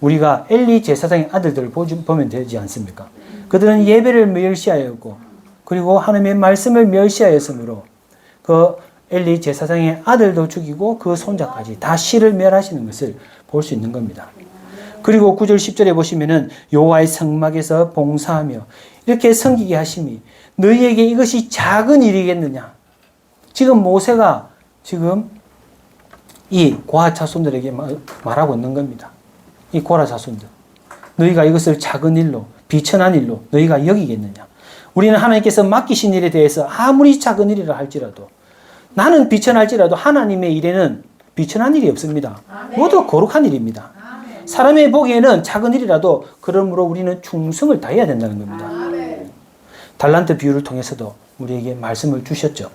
우리가 엘리 제사장의 아들들을 보면 되지 않습니까? 그들은 예배를 멸시하였고 그리고 하나님의 말씀을 멸시하였으므로 그 엘리 제사장의 아들도 죽이고 그 손자까지 다 씨를 멸하시는 것을 볼 수 있는 겁니다. 그리고 9절 10절에 보시면은 여호와의 성막에서 봉사하며 이렇게 섬기게 하심이 너희에게 이것이 작은 일이겠느냐. 지금 모세가 지금 이 고아 자손들에게 말하고 있는 겁니다. 이 고아 자손들. 너희가 이것을 작은 일로, 비천한 일로 너희가 여기겠느냐? 우리는 하나님께서 맡기신 일에 대해서 아무리 작은 일이라 할지라도, 나는 비천할지라도 하나님의 일에는 비천한 일이 없습니다. 모두 거룩한 일입니다. 사람의 보기에는 작은 일이라도 그러므로 우리는 충성을 다해야 된다는 겁니다. 달란트 비유를 통해서도 우리에게 말씀을 주셨죠.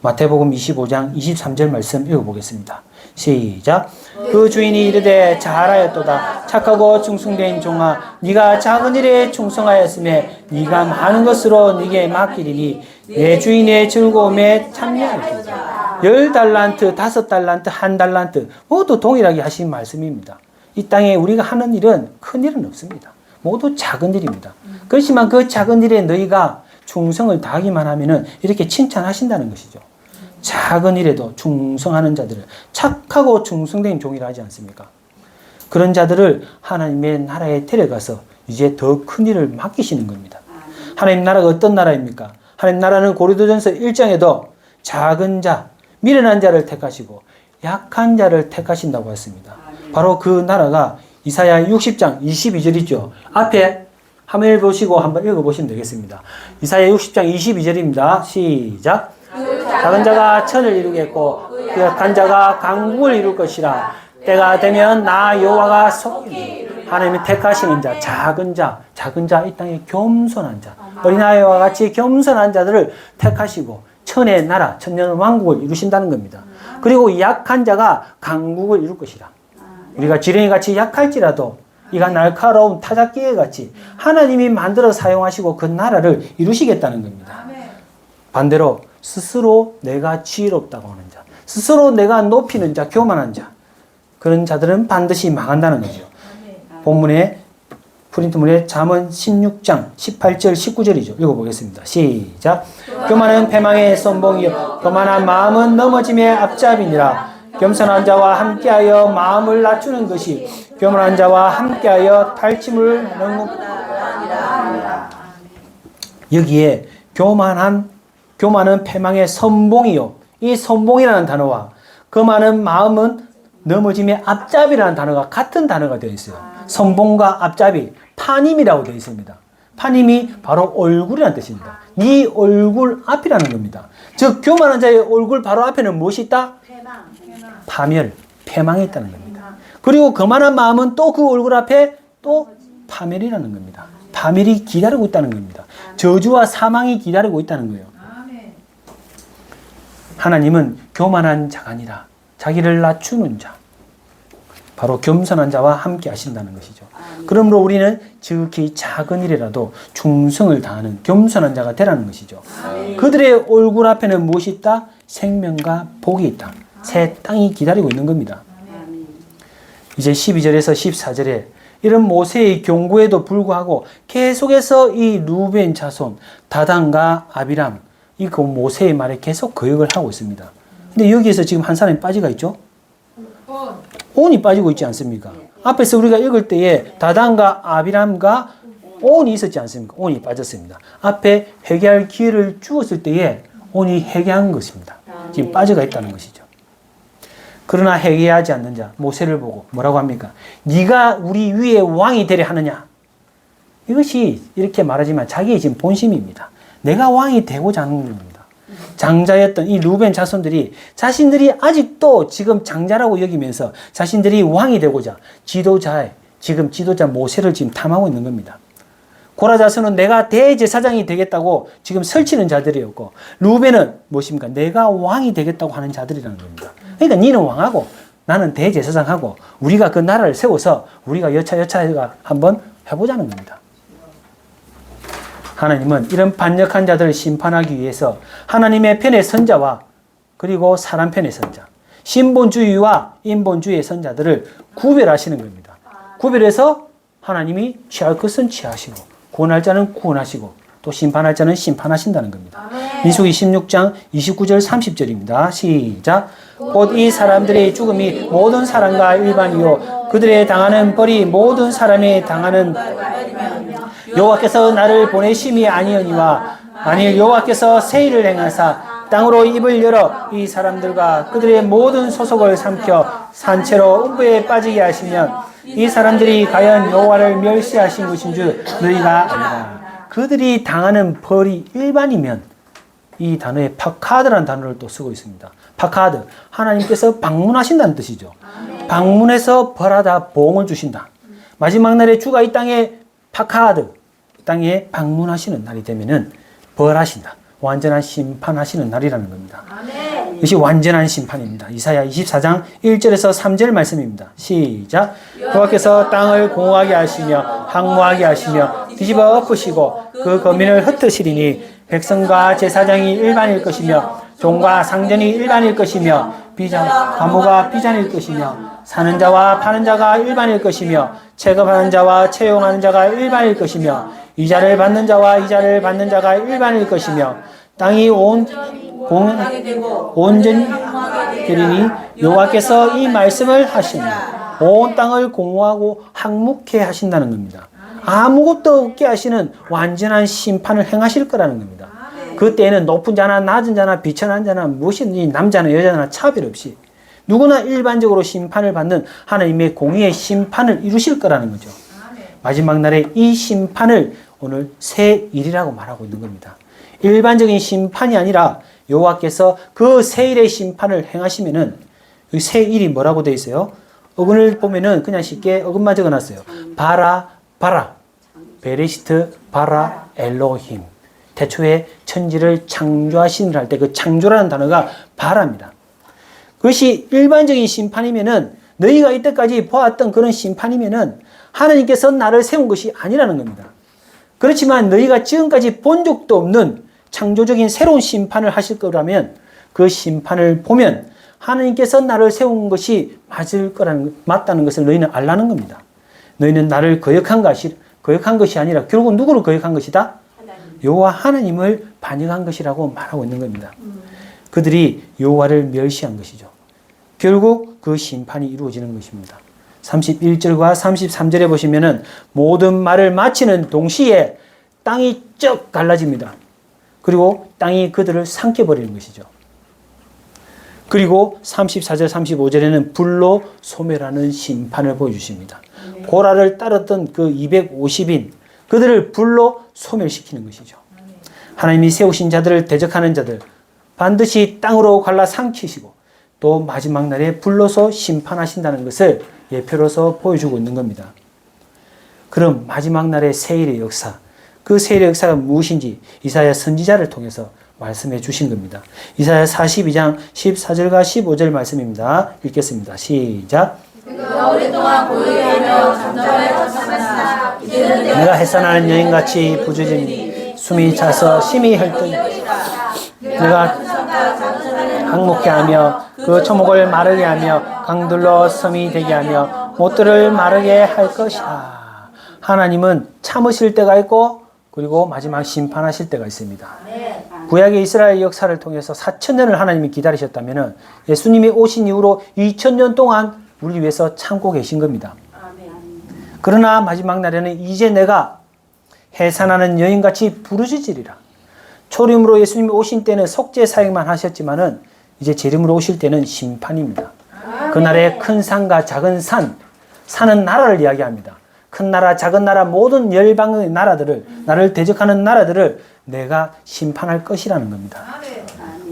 마태복음 25장 23절 말씀 읽어보겠습니다. 시작. 그 주인이 이르되 잘하였도다. 착하고 충성된 종아, 네가 작은 일에 충성하였음에 네가 많은 것으로 네게 맡기리니 내 주인의 즐거움에 참여하리라. 10달란트, 5달란트, 1달란트 모두 동일하게 하신 말씀입니다. 이 땅에 우리가 하는 일은 큰 일은 없습니다. 모두 작은 일입니다. 그렇지만 그 작은 일에 너희가 충성을 다하기만 하면은 이렇게 칭찬하신다는 것이죠. 작은 일에도 충성하는 자들을, 착하고 충성된 종이라 하지 않습니까? 그런 자들을 하나님의 나라에 데려가서 이제 더 큰 일을 맡기시는 겁니다. 하나님 나라가 어떤 나라입니까? 하나님 나라는 고린도전서 1장에도 작은 자, 미련한 자를 택하시고 약한 자를 택하신다고 했습니다. 바로 그 나라가 이사야 60장 22절이죠. 앞에 화면을 보시고 한번 읽어보시면 되겠습니다. 이사야 60장 22절입니다. 시작. 작은 자가 천을 이루겠고 그 약한 자가 강국을 이룰 것이라. 때가 되면 나 여호와가 속히 하나님이 택하시는 자, 작은 자, 이 땅에 겸손한 자, 어린아이와 같이 겸손한 자들을 택하시고 천의 나라, 천년 왕국을 이루신다는 겁니다. 그리고 약한 자가 강국을 이룰 것이라. 우리가 지렁이같이 약할지라도 이가 날카로운 타작기계 같이 하나님이 만들어 사용하시고 그 나라를 이루시겠다는 겁니다. 반대로 스스로 내가 지혜롭다고 하는 자, 스스로 내가 높이는 자, 교만한 자, 그런 자들은 반드시 망한다는 거죠. 본문에 프린트문에 잠언 16장 18절 19절이죠. 읽어보겠습니다. 시작. 교만은 패망의 선봉이요 교만한 마음은 넘어짐의 앞잡이니라. 겸손한 자와 함께하여 마음을 낮추는 것이 교만한 자와 함께하여 탈취물 능욕하니라. 여기에 교만은 패망의 선봉이요. 이 선봉이라는 단어와 교만한 마음은 넘어짐의 앞잡이라는 단어가 같은 단어가 되어 있어요. 선봉과 앞잡이, 파님이라고 되어 있습니다. 파님이 바로 얼굴이라는 뜻입니다. 네 얼굴 앞이라는 겁니다. 즉 교만한 자의 얼굴 바로 앞에는 무엇이 있다? 파멸, 패망이 있다는 겁니다. 그리고 거만한 마음은 또 그 얼굴 앞에 또 파멸이라는 겁니다. 파멸이 기다리고 있다는 겁니다. 저주와 사망이 기다리고 있다는 거예요. 하나님은 교만한 자가 아니라 자기를 낮추는 자, 바로 겸손한 자와 함께 하신다는 것이죠. 그러므로 우리는 지극히 작은 일이라도 충성을 다하는 겸손한 자가 되라는 것이죠. 그들의 얼굴 앞에는 무엇이 있다? 생명과 복이 있다. 새 땅이 기다리고 있는 겁니다. 이제 12절에서 14절에 이런 모세의 경고에도 불구하고 계속해서 이 루벤 자손 다단과 아비람, 이 모세의 말에 계속 거역을 하고 있습니다. 근데 여기에서 지금 한 사람이 빠지가 있죠? 온이 빠지고 있지 않습니까? 앞에서 우리가 읽을 때에 다단과 아비람과 온이 있었지 않습니까? 온이 빠졌습니다. 앞에 회개할 기회를 주었을 때에 온이 회개한 것입니다. 지금 빠져가 있다는 것이죠. 그러나 회개하지 않는 자 모세를 보고 뭐라고 합니까? 네가 우리 위에 왕이 되려 하느냐? 이것이 이렇게 말하지만 자기의 지금 본심입니다. 내가 왕이 되고자 하는 겁니다. 장자였던 이 루벤 자손들이 자신들이 아직도 지금 장자라고 여기면서 자신들이 왕이 되고자 지도자 모세를 지금 탐하고 있는 겁니다. 고라 자손은 내가 대제사장이 되겠다고 지금 설치는 자들이었고, 루벤은 무엇입니까? 내가 왕이 되겠다고 하는 자들이라는 겁니다. 그러니까 니는 왕하고 나는 대제사장하고 우리가 그 나라를 세워서 우리가 여차여차 한번 해보자는 겁니다. 하나님은 이런 반역한 자들을 심판하기 위해서 하나님의 편의 선자와 그리고 사람 편의 선자, 신본주의와 인본주의의 선자들을 구별하시는 겁니다. 구별해서 하나님이 취할 것은 취하시고 구원할 자는 구원하시고 또 심판할 자는 심판하신다는 겁니다. 민수기 16장 29절 30절입니다. 시작. 곧 이 사람들의 죽음이 모든 사람과 일반이요 그들의 당하는 벌이 모든 사람이 당하는 여호와께서 나를 보내심이 아니오니와 만일 여호와께서 세일을 행하사 땅으로 입을 열어 이 사람들과 그들의 모든 소속을 삼켜 산채로 음부에 빠지게 하시면 이 사람들이 과연 여호와를 멸시하신 것인 줄 너희가 알라. 그들이 당하는 벌이 일반이면 이 단어에 파카드라는 단어를 또 쓰고 있습니다. 파카드, 하나님께서 방문하신다는 뜻이죠. 방문해서 벌하다 보응을 주신다. 마지막 날에 주가 이 땅에 파카드, 땅에 방문하시는 날이 되면은 벌하신다. 완전한 심판하시는 날이라는 겁니다. 이것이 완전한 심판입니다. 이사야 24장 1절에서 3절 말씀입니다. 시작. 여호와께서 땅을 공허하게 하시며 황무하게 하시며 뒤집어 엎으시고 그 거민을 흩으시리니 백성과 제사장이 일반일 것이며 종과 상전이 일반일 것이며 과무가 비잔일 것이며 사는 자와 파는 자가 일반일 것이며 체급하는 자와 채용하는 자가 일반일 것이며 이자를 받는 자와 이자를 받는 자가 일반일 것이며 땅이 온전히 되리니 여호와께서 이 말씀을 하십니다. 온 땅을 공허하고 황묵해 하신다는 겁니다. 아무것도 없게 하시는 완전한 심판을 행하실 거라는 겁니다. 그때에는 높은 자나 낮은 자나 비천한 자나 무엇이든지 남자나 여자나 차별 없이 누구나 일반적으로 심판을 받는 하나님의 공의의 심판을 이루실 거라는 거죠. 마지막 날에 이 심판을 오늘 새 일이라고 말하고 있는 겁니다. 일반적인 심판이 아니라 여호와께서 그 새 일의 심판을 행하시면은 이 새 일이 뭐라고 되어 있어요? 어근을 보면은 그냥 쉽게 어근만 적어놨어요. 바라 베레시트 바라 엘로힘. 태초에 천지를 창조하시느라 할 때 그 창조라는 단어가 바라입니다. 그것이 일반적인 심판이면은 너희가 이때까지 보았던 그런 심판이면은 하나님께서 나를 세운 것이 아니라는 겁니다. 그렇지만 너희가 지금까지 본 적도 없는 창조적인 새로운 심판을 하실 거라면 그 심판을 보면 하나님께서 나를 세운 것이 맞다는 것을 너희는 알라는 겁니다. 너희는 나를 거역한 것이 아니라 결국 누구를 거역한 것이다? 여호와 하나님을 반역한 것이라고 말하고 있는 겁니다. 그들이 여호와를 멸시한 것이죠. 결국 그 심판이 이루어지는 것입니다. 31절과 33절에 보시면은 모든 말을 마치는 동시에 땅이 쩍 갈라집니다. 그리고 땅이 그들을 삼켜버리는 것이죠. 그리고 34절, 35절에는 불로 소멸하는 심판을 보여주십니다. 고라를 따랐던 그 250인 그들을 불로 소멸시키는 것이죠. 하나님이 세우신 자들을 대적하는 자들 반드시 땅으로 갈라 삼키시고 또 마지막 날에 불로서 심판하신다는 것을 예표로서 보여주고 있는 겁니다. 그럼 마지막 날의 세일의 역사, 그 세일의 역사가 무엇인지 이사야 선지자를 통해서 말씀해 주신 겁니다. 이사야 42장 14절과 15절 말씀입니다. 읽겠습니다. 시작. 내가 오랫동안 고요히 하며 잠잠하여 쳤으나 이제는 내가 해산하는 여인같이 부주짖니 숨이 차서 심히 헐떡이 내가 항목케 하며 그 초목을 마르게 하며 강들로 섬이 되게 하며 못들을 마르게 할 것이다. 하나님은 참으실 때가 있고 그리고 마지막 심판하실 때가 있습니다. 구약의 이스라엘 역사를 통해서 4,000년을 하나님이 기다리셨다면 예수님이 오신 이후로 2,000년 동안 우리 위해서 참고 계신 겁니다. 그러나 마지막 날에는 이제 내가 해산하는 여인같이 부르짖으리라. 초림으로 예수님이 오신 때는 속죄 사역만 하셨지만은 이제 재림으로 오실 때는 심판입니다. 그날에 큰 산과 작은 산은 나라를 이야기합니다. 큰 나라, 작은 나라, 모든 열방의 나라들을, 나를 대적하는 나라들을 내가 심판할 것이라는 겁니다.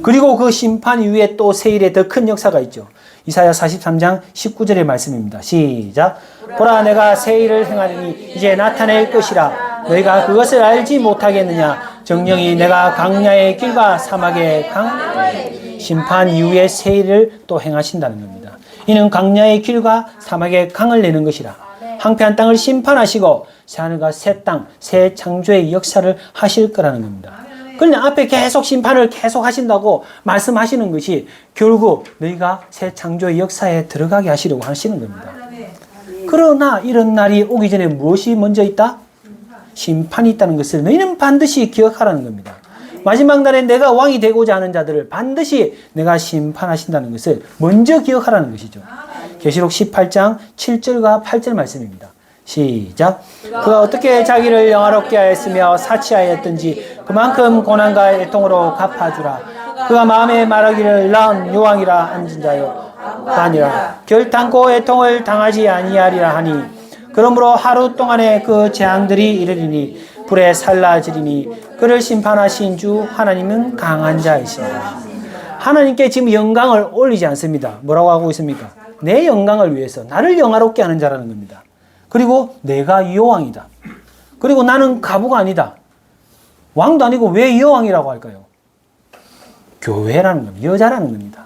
그리고 그 심판 이후에 또 세일의 더 큰 역사가 있죠. 이사야 43장 19절의 말씀입니다. 시작. 보라 내가 세일을 행하리니 이제 나타낼 것이라. 너희가 그것을 알지 못하겠느냐. 정령이 내가 강야의 길과 사막의 심판 이후에 세일을 또 행하신다는 겁니다. 이는 강야의 길과 사막의 강을 내는 것이라. 황폐한 땅을 심판하시고 새하늘과 새 땅, 새 창조의 역사를 하실 거라는 겁니다. 그러나 앞에 계속 심판을 계속 하신다고 말씀하시는 것이 결국 너희가 새 창조의 역사에 들어가게 하시려고 하시는 겁니다. 그러나 이런 날이 오기 전에 무엇이 먼저 있다? 심판이 있다는 것을 너희는 반드시 기억하라는 겁니다. 마지막 날에 내가 왕이 되고자 하는 자들을 반드시 내가 심판하신다는 것을 먼저 기억하라는 것이죠. 계시록 18장 7절과 8절 말씀입니다. 시작. 그가 어떻게 자기를 영화롭게 하였으며 사치하였든지 그만큼 고난과 애통으로 갚아주라. 그가 마음에 말하기를 나은 요왕이라 앉은 자요 아니라 결탄코 애통을 당하지 아니하리라 하니 그러므로 하루 동안에 그 재앙들이 이르리니 불에 살라지리니 그를 심판하신 주 하나님은 강한 자이시니라. 하나님께 지금 영광을 올리지 않습니다. 뭐라고 하고 있습니까? 내 영광을 위해서 나를 영화롭게 하는 자라는 겁니다. 그리고 내가 여왕이다. 그리고 나는 가부가 아니다. 왕도 아니고 왜 여왕이라고 할까요? 교회라는 겁니다. 여자라는 겁니다.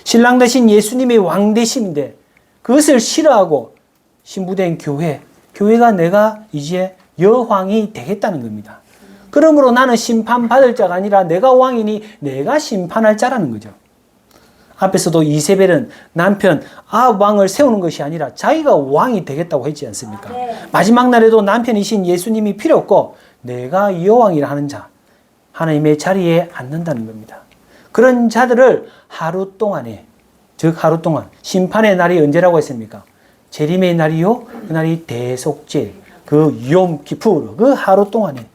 신랑 대신 예수님의 왕대심인데 그것을 싫어하고 신부된 교회가 내가 이제 여왕이 되겠다는 겁니다. 그러므로 나는 심판받을 자가 아니라 내가 왕이니 내가 심판할 자라는 거죠. 앞에서도 이세벨은 남편 왕을 세우는 것이 아니라 자기가 왕이 되겠다고 했지 않습니까? 마지막 날에도 남편이신 예수님이 필요 없고 내가 여왕이라 하는 자, 하나님의 자리에 앉는다는 겁니다. 그런 자들을 하루 동안에, 즉 하루 동안, 심판의 날이 언제라고 했습니까? 재림의 날이요, 그날이 대속죄, 그 욤 기푸르, 그 하루 동안에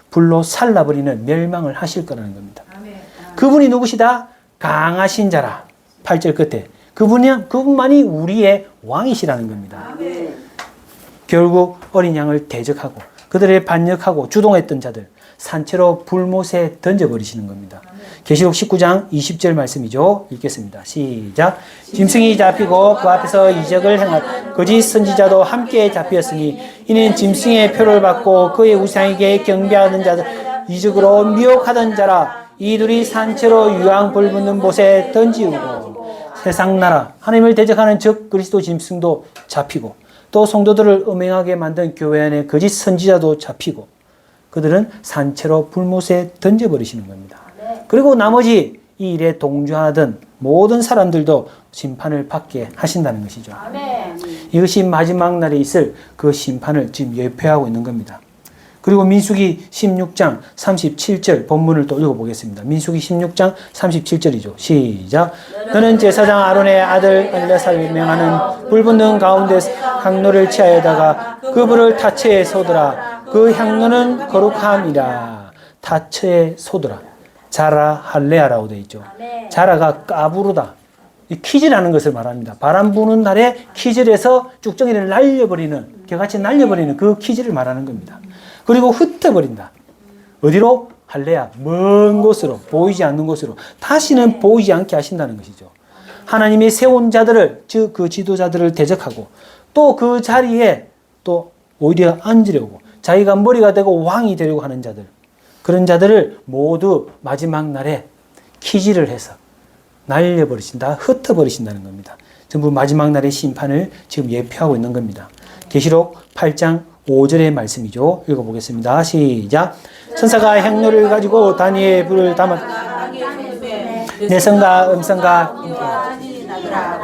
불로 살라버리는 멸망을 하실 거라는 겁니다. 그분이 누구시다? 강하신 자라. 8절 끝에 그분만이 우리의 왕이시라는 겁니다. 결국 어린 양을 대적하고 그들의 반역하고 주동했던 자들 산채로 불못에 던져버리시는 겁니다. 계시록 19장 20절 말씀이죠. 읽겠습니다. 시작. 짐승이 잡히고 그 앞에서 이적을 행한 거짓 선지자도 함께 잡혔으니 이는 짐승의 표를 받고 그의 우상에게 경배하는 자들 이적으로 미혹하던 자라. 이들이 산채로 유황 불붙는 못에 던지우고 세상 나라 하나님을 대적하는 적 그리스도 짐승도 잡히고 또 성도들을 음행하게 만든 교회 안에 거짓 선지자도 잡히고 그들은 산채로 불못에 던져버리시는 겁니다. 그리고 나머지 이 일에 동조하던 모든 사람들도 심판을 받게 하신다는 것이죠. 이것이 마지막 날에 있을 그 심판을 지금 예표하고 있는 겁니다. 그리고 민수기 16장 37절 본문을 또 읽어보겠습니다. 민수기 16장 37절이죠. 시작. 너는 제사장 아론의 아들 엘레사를 명하는 불붙는 가운데서 향로를 취하여다가 그 불을 타처에 쏟으라. 그 향로는 거룩함이라. 타처에 쏟으라. 자라 할레아라고 되어 있죠. 자라가 까부르다. 키질하는 것을 말합니다. 바람 부는 날에 키질해서 쭉정이를 날려버리는, 개같이 날려버리는 그 키질을 말하는 겁니다. 그리고 흩어버린다. 어디로? 할레아, 먼 곳으로, 보이지 않는 곳으로 다시는 보이지 않게 하신다는 것이죠. 하나님이 세운 자들을, 즉 그 지도자들을 대적하고 또 그 자리에 또 오히려 앉으려고 자기가 머리가 되고 왕이 되려고 하는 자들, 그런 자들을 모두 마지막 날에 키질을 해서 날려버리신다, 흩어버리신다는 겁니다. 전부 마지막 날의 심판을 지금 예표하고 있는 겁니다. 계시록 8장 5절의 말씀이죠. 읽어보겠습니다. 시작. 천사가 향로를 가지고 단위의 불을 담아 내성과 음성과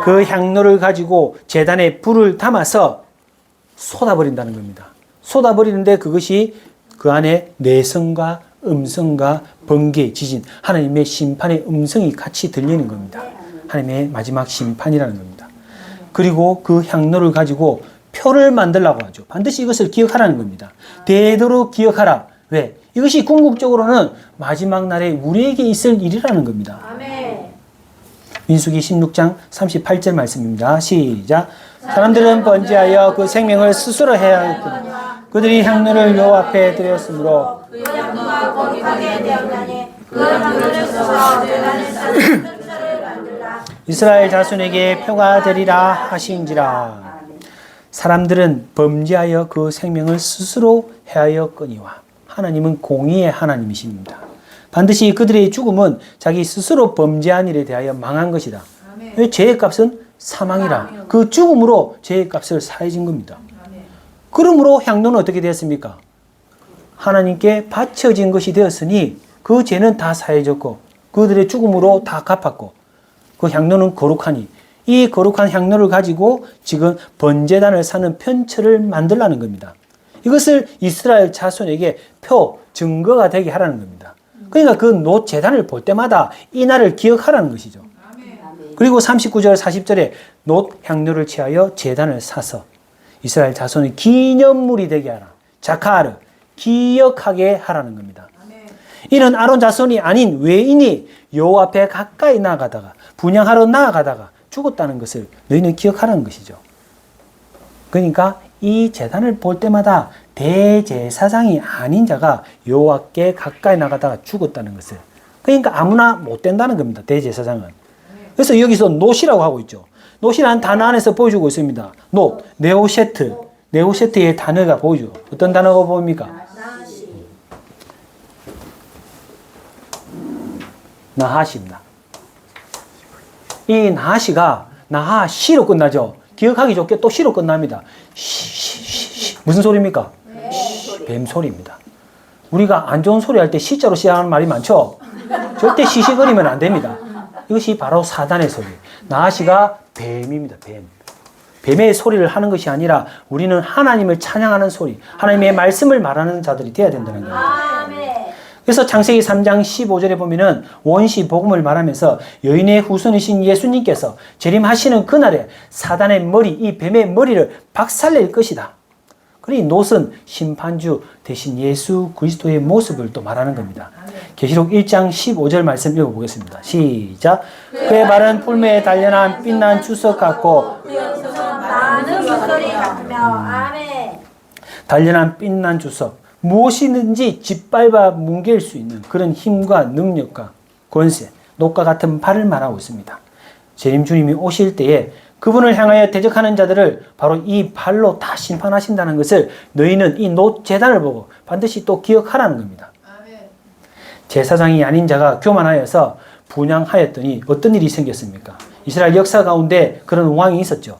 그 향로를 가지고 제단에 불을 담아서 쏟아버린다는 겁니다. 쏟아버리는데 그것이 그 안에 내성과 음성과 번개, 지진, 하나님의 심판의 음성이 같이 들리는 겁니다. 하나님의 마지막 심판이라는 겁니다. 그리고 그 향로를 가지고 표를 만들라고 하죠. 반드시 이것을 기억하라는 겁니다. 되도록 기억하라. 왜? 이것이 궁극적으로는 마지막 날에 우리에게 있을 일이라는 겁니다. 민수기 16장 38절 말씀입니다. 시작. 사람들은 번제하여 그 생명을 스스로 해야 하였거든. 그들이 향로를 요 앞에 드렸으므로 이스라엘 자손에게 표가 되리라 하신지라. 사람들은 범죄하여 그 생명을 스스로 해하였거니와 하나님은 공의의 하나님이십니다. 반드시 그들의 죽음은 자기 스스로 범죄한 일에 대하여 망한 것이다. 왜? 죄의 값은 사망이라. 그 죽음으로 죄의 값을 사해진 겁니다. 그러므로 향로는 어떻게 되었습니까? 하나님께 바쳐진 것이 되었으니 그 죄는 다 사해졌고 그들의 죽음으로 다 갚았고 그 향로는 거룩하니 이 거룩한 향로를 가지고 지금 번제단을 사는 편처를 만들라는 겁니다. 이것을 이스라엘 자손에게 표, 증거가 되게 하라는 겁니다. 그러니까 그 놋 제단을 볼 때마다 이 날을 기억하라는 것이죠. 그리고 39절 40절에 놋 향료를 취하여 제단을 사서 이스라엘 자손의 기념물이 되게 하라. 자카르, 기억하게 하라는 겁니다. 이는 아론 자손이 아닌 외인이 여호와 앞에 가까이 나아가다가 분향하러 나아가다가 죽었다는 것을 너희는 기억하라는 것이죠. 그러니까 이 제단을 볼 때마다 대제사장이 아닌 자가 여호와께 가까이 나가다가 죽었다는 것을, 그러니까 아무나 못 된다는 겁니다. 대제사장은. 그래서 여기서 놋이라고 하고 있죠. 놋이라는 단어 안에서 보여주고 있습니다. 놋, 네오셰트, 네오셰트의 단어가 보여줘. 어떤 단어가 보입니까? 나하시입니다. 이 나하시가 나하시로 끝나죠. 기억하기 좋게 또 시로 끝납니다. 무슨 소리입니까? 뱀소리입니다. 우리가 안 좋은 소리 할 때 시자로 시작하는 말이 많죠. 절대 시시거리면 안 됩니다. 이것이 바로 사단의 소리. 나하시가 뱀입니다. 뱀. 뱀의 소리를 하는 것이 아니라 우리는 하나님을 찬양하는 소리, 하나님의 말씀을 말하는 자들이 되어야 된다는 겁니다. 그래서 창세기 3장 15절에 보면은 원시 복음을 말하면서 여인의 후손이신 예수님께서 재림하시는 그날에 사단의 머리, 이 뱀의 머리를 박살낼 것이다. 그러니 놋은 심판주 대신 예수 그리스도의 모습을 또 말하는 겁니다. 계시록 1장 15절 말씀 읽어보겠습니다. 시작. 그의 발은 풀매에 단련한 빛난 주석 같고 많은 소리 같으며 아멘. 단련한 빛난 주석, 무엇이든지 짓밟아 뭉갤 수 있는 그런 힘과 능력과 권세, 놋과 같은 발을 말하고 있습니다. 재림 주님이 오실 때에 그분을 향하여 대적하는 자들을 바로 이 발로 다 심판하신다는 것을 너희는 이 놋 제단을 보고 반드시 또 기억하라는 겁니다. 제사장이 아닌 자가 교만하여서 분향하였더니 어떤 일이 생겼습니까? 이스라엘 역사 가운데 그런 왕이 있었죠.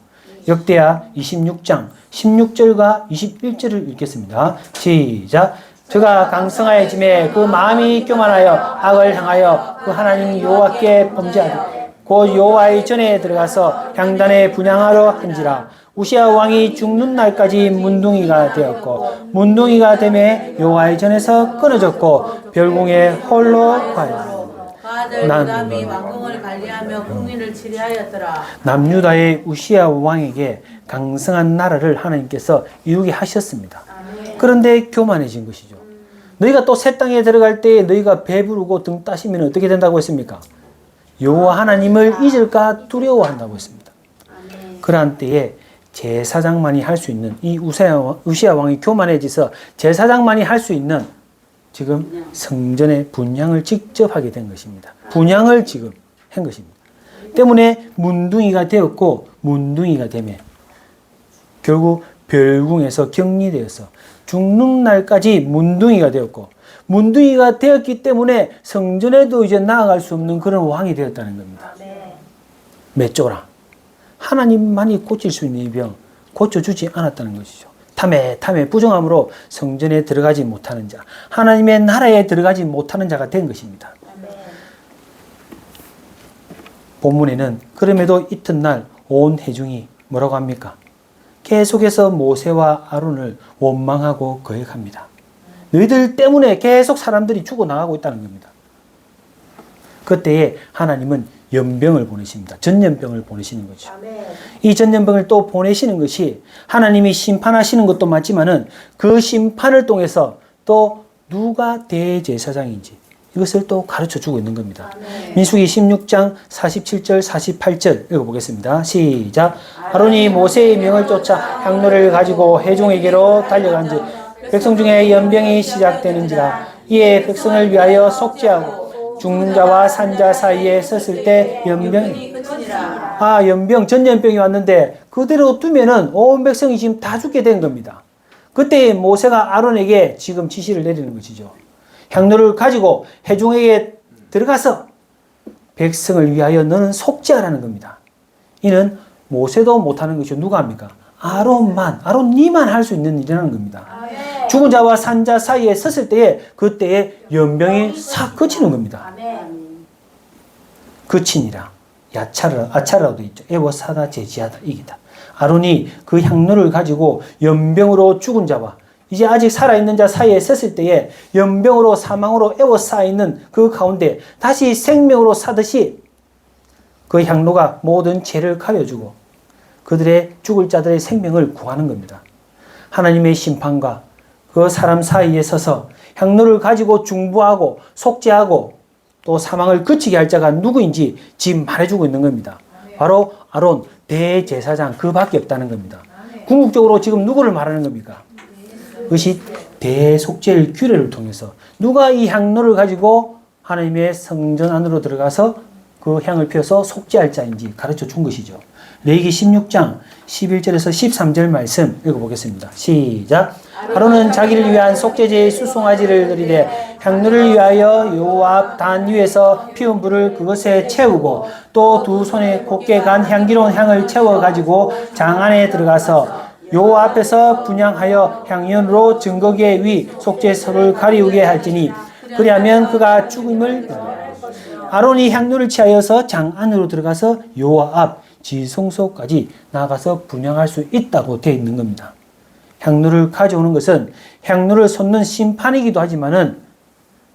역대하 26장 16절과 21절을 읽겠습니다. 시작. 저가 강성하여짐에 그 마음이 교만하여 악을 향하여 그 하나님 여호와께 범죄하되 곧 여호와의 전에 들어가서 향단에 분향하러 한지라. 우시아 왕이 죽는 날까지 문둥이가 되었고 문둥이가 되매 여호와의 전에서 끊어졌고 별궁에 홀로 가요. 아들 부담이 왕궁을 관리하며 국민을 치리하였더라. 남유다의 우시아 왕에게 강성한 나라를 하나님께서 이루게 하셨습니다. 그런데 교만해진 것이죠. 너희가 또 새 땅에 들어갈 때 너희가 배부르고 등 따시면 어떻게 된다고 했습니까? 여호와 하나님을 잊을까 두려워한다고 했습니다. 그러한 때에 제사장만이 할 수 있는 이 우시아 왕이 교만해져서 제사장만이 할 수 있는 지금 성전의 분향을 직접 하게 된 것입니다. 분향을 지금 한 것입니다. 때문에 문둥이가 되었고 문둥이가 되면 결국 별궁에서 격리되어서 죽는 날까지 문둥이가 되었고 문둥이가 되었기 때문에 성전에도 이제 나아갈 수 없는 그런 왕이 되었다는 겁니다. 맷조라. 하나님만이 고칠 수 있는 이 병 고쳐주지 않았다는 것이죠. 탐에 부정함으로 성전에 들어가지 못하는 자, 하나님의 나라에 들어가지 못하는 자가 된 것입니다. 본문에는 그럼에도 이튿날 온 회중이 뭐라고 합니까? 계속해서 모세와 아론을 원망하고 거역합니다. 너희들 때문에 계속 사람들이 죽어나가고 있다는 겁니다. 그때에 하나님은 연병을 보내십니다. 전염병을 보내시는 거죠. 이 전염병을 또 보내시는 것이 하나님이 심판하시는 것도 맞지만은 그 심판을 통해서 또 누가 대제사장인지 이것을 또 가르쳐 주고 있는 겁니다. 민수기 16장 47절 48절 읽어보겠습니다. 시작. 아론이 모세의 명을 쫓아 향로를 가지고 회중에게로 달려간지 백성 중에 연병이 시작되는지라. 이에 백성을 위하여 속죄하고 죽는 자와 산 자 사이에 섰을 때 연병이 연병 전염병이 왔는데 그대로 두면은 온 백성이 지금 다 죽게 된 겁니다. 그때 모세가 아론에게 지금 지시를 내리는 것이죠. 향로를 가지고 회중에게 들어가서 백성을 위하여 너는 속죄하라는 겁니다. 이는 모세도 못하는 것이죠. 누가 합니까? 아론니만 할 수 있는 일이라는 겁니다. 죽은 자와 산 자 사이에 섰을 때에 그때에 연병이 싹 그치는 겁니다. 그치니라. 아차라도 있죠. 에워사다 제지하다 이기다. 아론이 그 향로를 가지고 연병으로 죽은 자와 이제 아직 살아있는 자 사이에 섰을 때에 연병으로 사망으로 에워싸 있는 그 가운데 다시 생명으로 사듯이 그 향로가 모든 죄를 가려주고 그들의 죽을 자들의 생명을 구하는 겁니다. 하나님의 심판과 그 사람 사이에 서서 향로를 가지고 중보하고 속죄하고 또 사망을 그치게 할 자가 누구인지 지금 말해주고 있는 겁니다. 바로 아론 대제사장 그밖에 없다는 겁니다. 궁극적으로 지금 누구를 말하는 겁니까? 그것이 대속죄일 규례를 통해서 누가 이 향로를 가지고 하나님의 성전 안으로 들어가서 그 향을 피워서 속죄할 자인지 가르쳐 준 것이죠. 레위기 16장 11절에서 13절 말씀 읽어보겠습니다. 시작. 아론은 자기를 위한 속죄제의 수송아지를 드리되 향로를 위하여 여호와 앞 단 위에서 피운 불을 그것에 채우고 또 두 손에 곱게 간 향기로운 향을 채워 가지고 장 안에 들어가서 여호와 앞에서 분향하여 향연으로 증거계 위 속죄소를 가리우게 할지니 그리하면 그가 죽음을 아론이 향료를 취하여서 장 안으로 들어가서 여호와 앞 지성소까지 나가서 분향할 수 있다고 되어 있는 겁니다. 향료를 가져오는 것은 향료를 쏟는 심판이기도 하지만은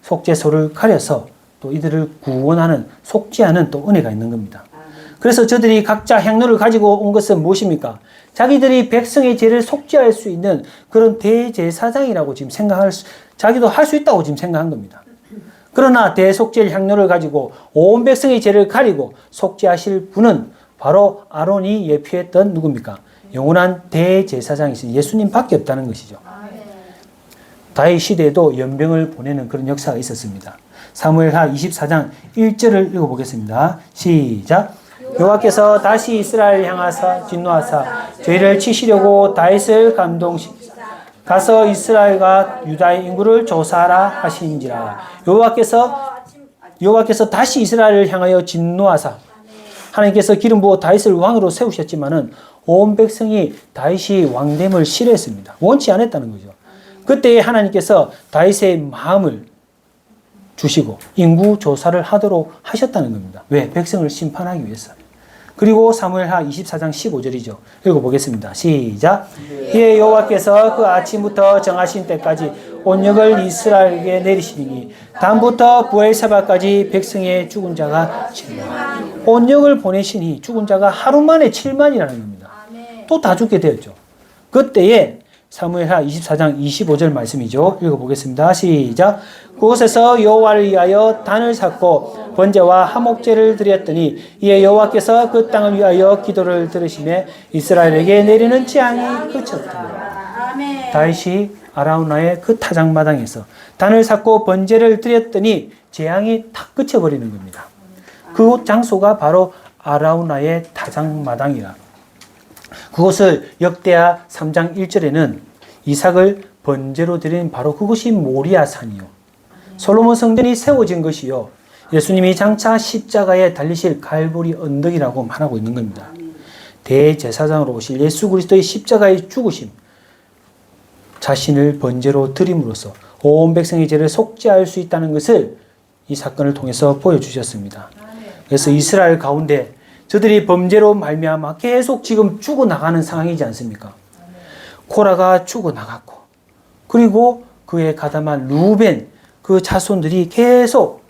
속죄소를 가려서 또 이들을 구원하는 속죄하는 또 은혜가 있는 겁니다. 그래서 저들이 각자 향료를 가지고 온 것은 무엇입니까? 자기들이 백성의 죄를 속죄할 수 있는 그런 대제사장이라고 지금 자기도 할 수 있다고 지금 생각한 겁니다. 그러나 대속죄 향료를 가지고 온 백성의 죄를 가리고 속죄하실 분은 바로 아론이 예표했던 누굽니까? 영원한 대제사장이신 예수님 밖에 없다는 것이죠. 다윗 시대에도 연병을 보내는 그런 역사가 있었습니다. 사무엘하 24장 1절을 읽어보겠습니다. 시작. 여호와께서 다시 이스라엘을 향하사 진노하사 죄를 치시려고 다윗을 감동시키사 가서 이스라엘과 유다의 인구를 조사하라 하시니라. 여호와께서 다시 이스라엘을 향하여 진노하사 하나님께서 기름 부어 다윗을 왕으로 세우셨지만은 온 백성이 다윗이 왕됨을 싫어했습니다. 원치 않았다는 거죠. 그때 하나님께서 다윗의 마음을 주시고 인구 조사를 하도록 하셨다는 겁니다. 왜? 백성을 심판하기 위해서. 그리고 사무엘하 24장 15절이죠. 읽어보겠습니다. 시작. 이에 여호와께서 그 아침부터 정하신 때까지 온역을 이스라엘에게 내리시니 다음부터 부엘세바까지 백성의 죽은 자가 7만. 온역을 보내시니 죽은 자가 하루 만에 7만이라는 겁니다. 또 다 죽게 되었죠. 그때에 사무엘하 24장 25절 말씀이죠. 읽어보겠습니다. 시작. 그곳에서 여호와를 위하여 단을 쌓고 번제와 화목제를 드렸더니 이에 여호와께서 그 땅을 위하여 기도를 들으시매 이스라엘에게 내리는 재앙이 그쳤다. 다윗이 아라우나의 그 타작마당에서 단을 쌓고 번제를 드렸더니 재앙이 탁 그쳐버리는 겁니다. 그 장소가 바로 아라우나의 타작마당이라. 그것을 역대하 3장 1절에는 이삭을 번제로 드린 바로 그것이 모리아산이요. 솔로몬 성전이 세워진 것이요. 예수님이 장차 십자가에 달리실 갈보리 언덕이라고 말하고 있는 겁니다. 대제사장으로 오실 예수 그리스도의 십자가의 죽으심, 자신을 번제로 드림으로써 온 백성의 죄를 속죄할 수 있다는 것을 이 사건을 통해서 보여주셨습니다. 그래서 이스라엘 가운데 저들이 범죄로 말미암아 계속 지금 죽어나가는 상황이지 않습니까? 코라가 죽어나갔고 그리고 그에 가담한 루벤 그 자손들이 계속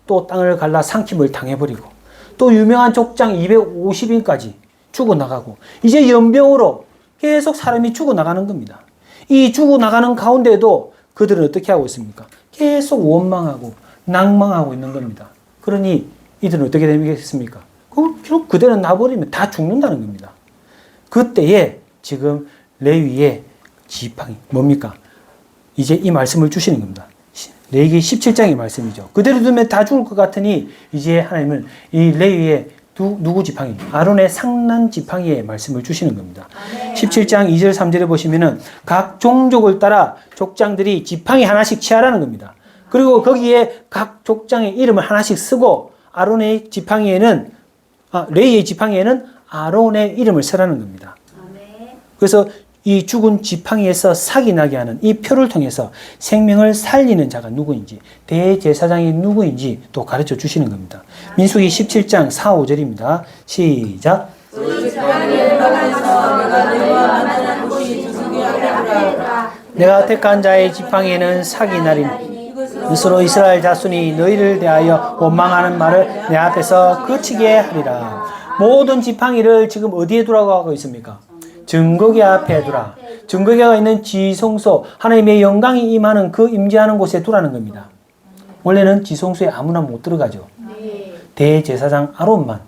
또 땅을 갈라 상킴을 당해버리고 또 유명한 족장 250인까지 죽어나가고 이제 연병으로 계속 사람이 죽어나가는 겁니다. 이 죽어나가는 가운데도 그들은 어떻게 하고 있습니까? 계속 원망하고 낭망하고 있는 겁니다. 그러니 이들은 어떻게 되겠습니까? 결국 그대로 놔버리면 다 죽는다는 겁니다. 그때에 지금 레위의 지팡이 뭡니까? 이제 이 말씀을 주시는 겁니다. 레위기 17장의 말씀이죠. 그대로 두면 다 죽을 것 같으니 이제 하나님은 이 레위의 누구 지팡이? 아론의 상난 지팡이의 말씀을 주시는 겁니다. 17장 2절 3절에 보시면은 각 종족을 따라 족장들이 지팡이 하나씩 취하라는 겁니다. 그리고 거기에 각 족장의 이름을 하나씩 쓰고 아론의 지팡이에는 레위의 지팡이에는 아론의 이름을 쓰라는 겁니다. 그래서 이 죽은 지팡이에서 삭이 나게 하는 이 표를 통해서 생명을 살리는 자가 누구인지 대제사장이 누구인지 또 가르쳐 주시는 겁니다. 민수기 17장 4, 5절입니다. 시작. 내가 택한 자의 지팡이에는 삭이 나리니 스스로 이스라엘 자손이 너희를 대하여 원망하는 말을 내 앞에서 그치게 하리라. 모든 지팡이를 지금 어디에 두라고 하고 있습니까? 증거궤 앞에 두라. 증거궤가 있는 지성소, 하나님의 영광이 임하는 그 임재하는 곳에 두라는 겁니다. 원래는 지성소에 아무나 못 들어가죠. 대제사장 아론만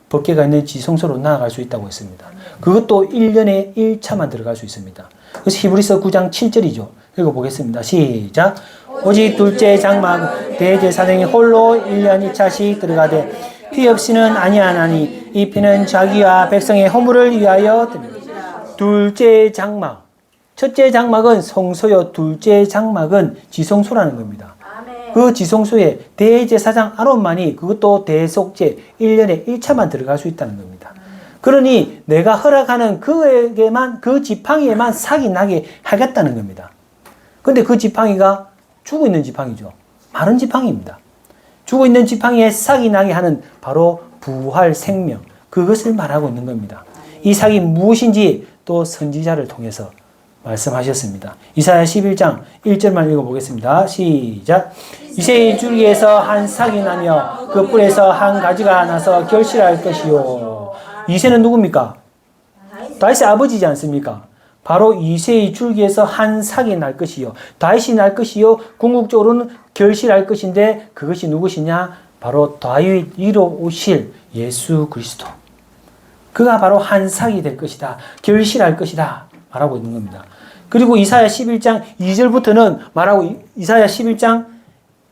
법궤가 있는 지성소로 나아갈 수 있다고 했습니다. 그것도 1년에 1차만 들어갈 수 있습니다. 그래서 히브리서 9장 7절이죠. 읽어보겠습니다. 시작. 오직 둘째 장막 대제사장이 홀로 1년 2차씩 들어가되 피 없이는 아니하나니 이 피는 자기와 백성의 허물을 위하여 드립니다. 둘째 장막. 첫째 장막은 성소요, 둘째 장막은 지성소라는 겁니다. 그 지성소에 대제사장 아론만이 그것도 대속죄 1년에 1차만 들어갈 수 있다는 겁니다. 그러니 내가 허락하는 그에게만, 그 지팡이에만 삭이 나게 하겠다는 겁니다. 근데 그 지팡이가 죽어 있는 지팡이죠. 마른 지팡이입니다. 죽어 있는 지팡이에 삭이 나게 하는 바로 부활 생명, 그것을 말하고 있는 겁니다. 이 삭이 무엇인지 또 선지자를 통해서 말씀하셨습니다. 이사야 11장 1절만 읽어보겠습니다. 시작. 이새의 줄기에서 한 삭이 나며 그 뿔에서 한 가지가 나서 결실할 것이요. 이새는 누굽니까? 다윗의 아버지지 않습니까? 바로 이새의 줄기에서 한 삭이 날 것이요. 다윗이 날 것이요. 궁극적으로는 결실할 것인데 그것이 누구시냐? 바로 다윗 위로 오실 예수 그리스도. 그가 바로 한 삭이 될 것이다. 결실할 것이다. 말하고 있는 겁니다. 그리고 이사야 11장 2절부터는 말하고, 이사야 11장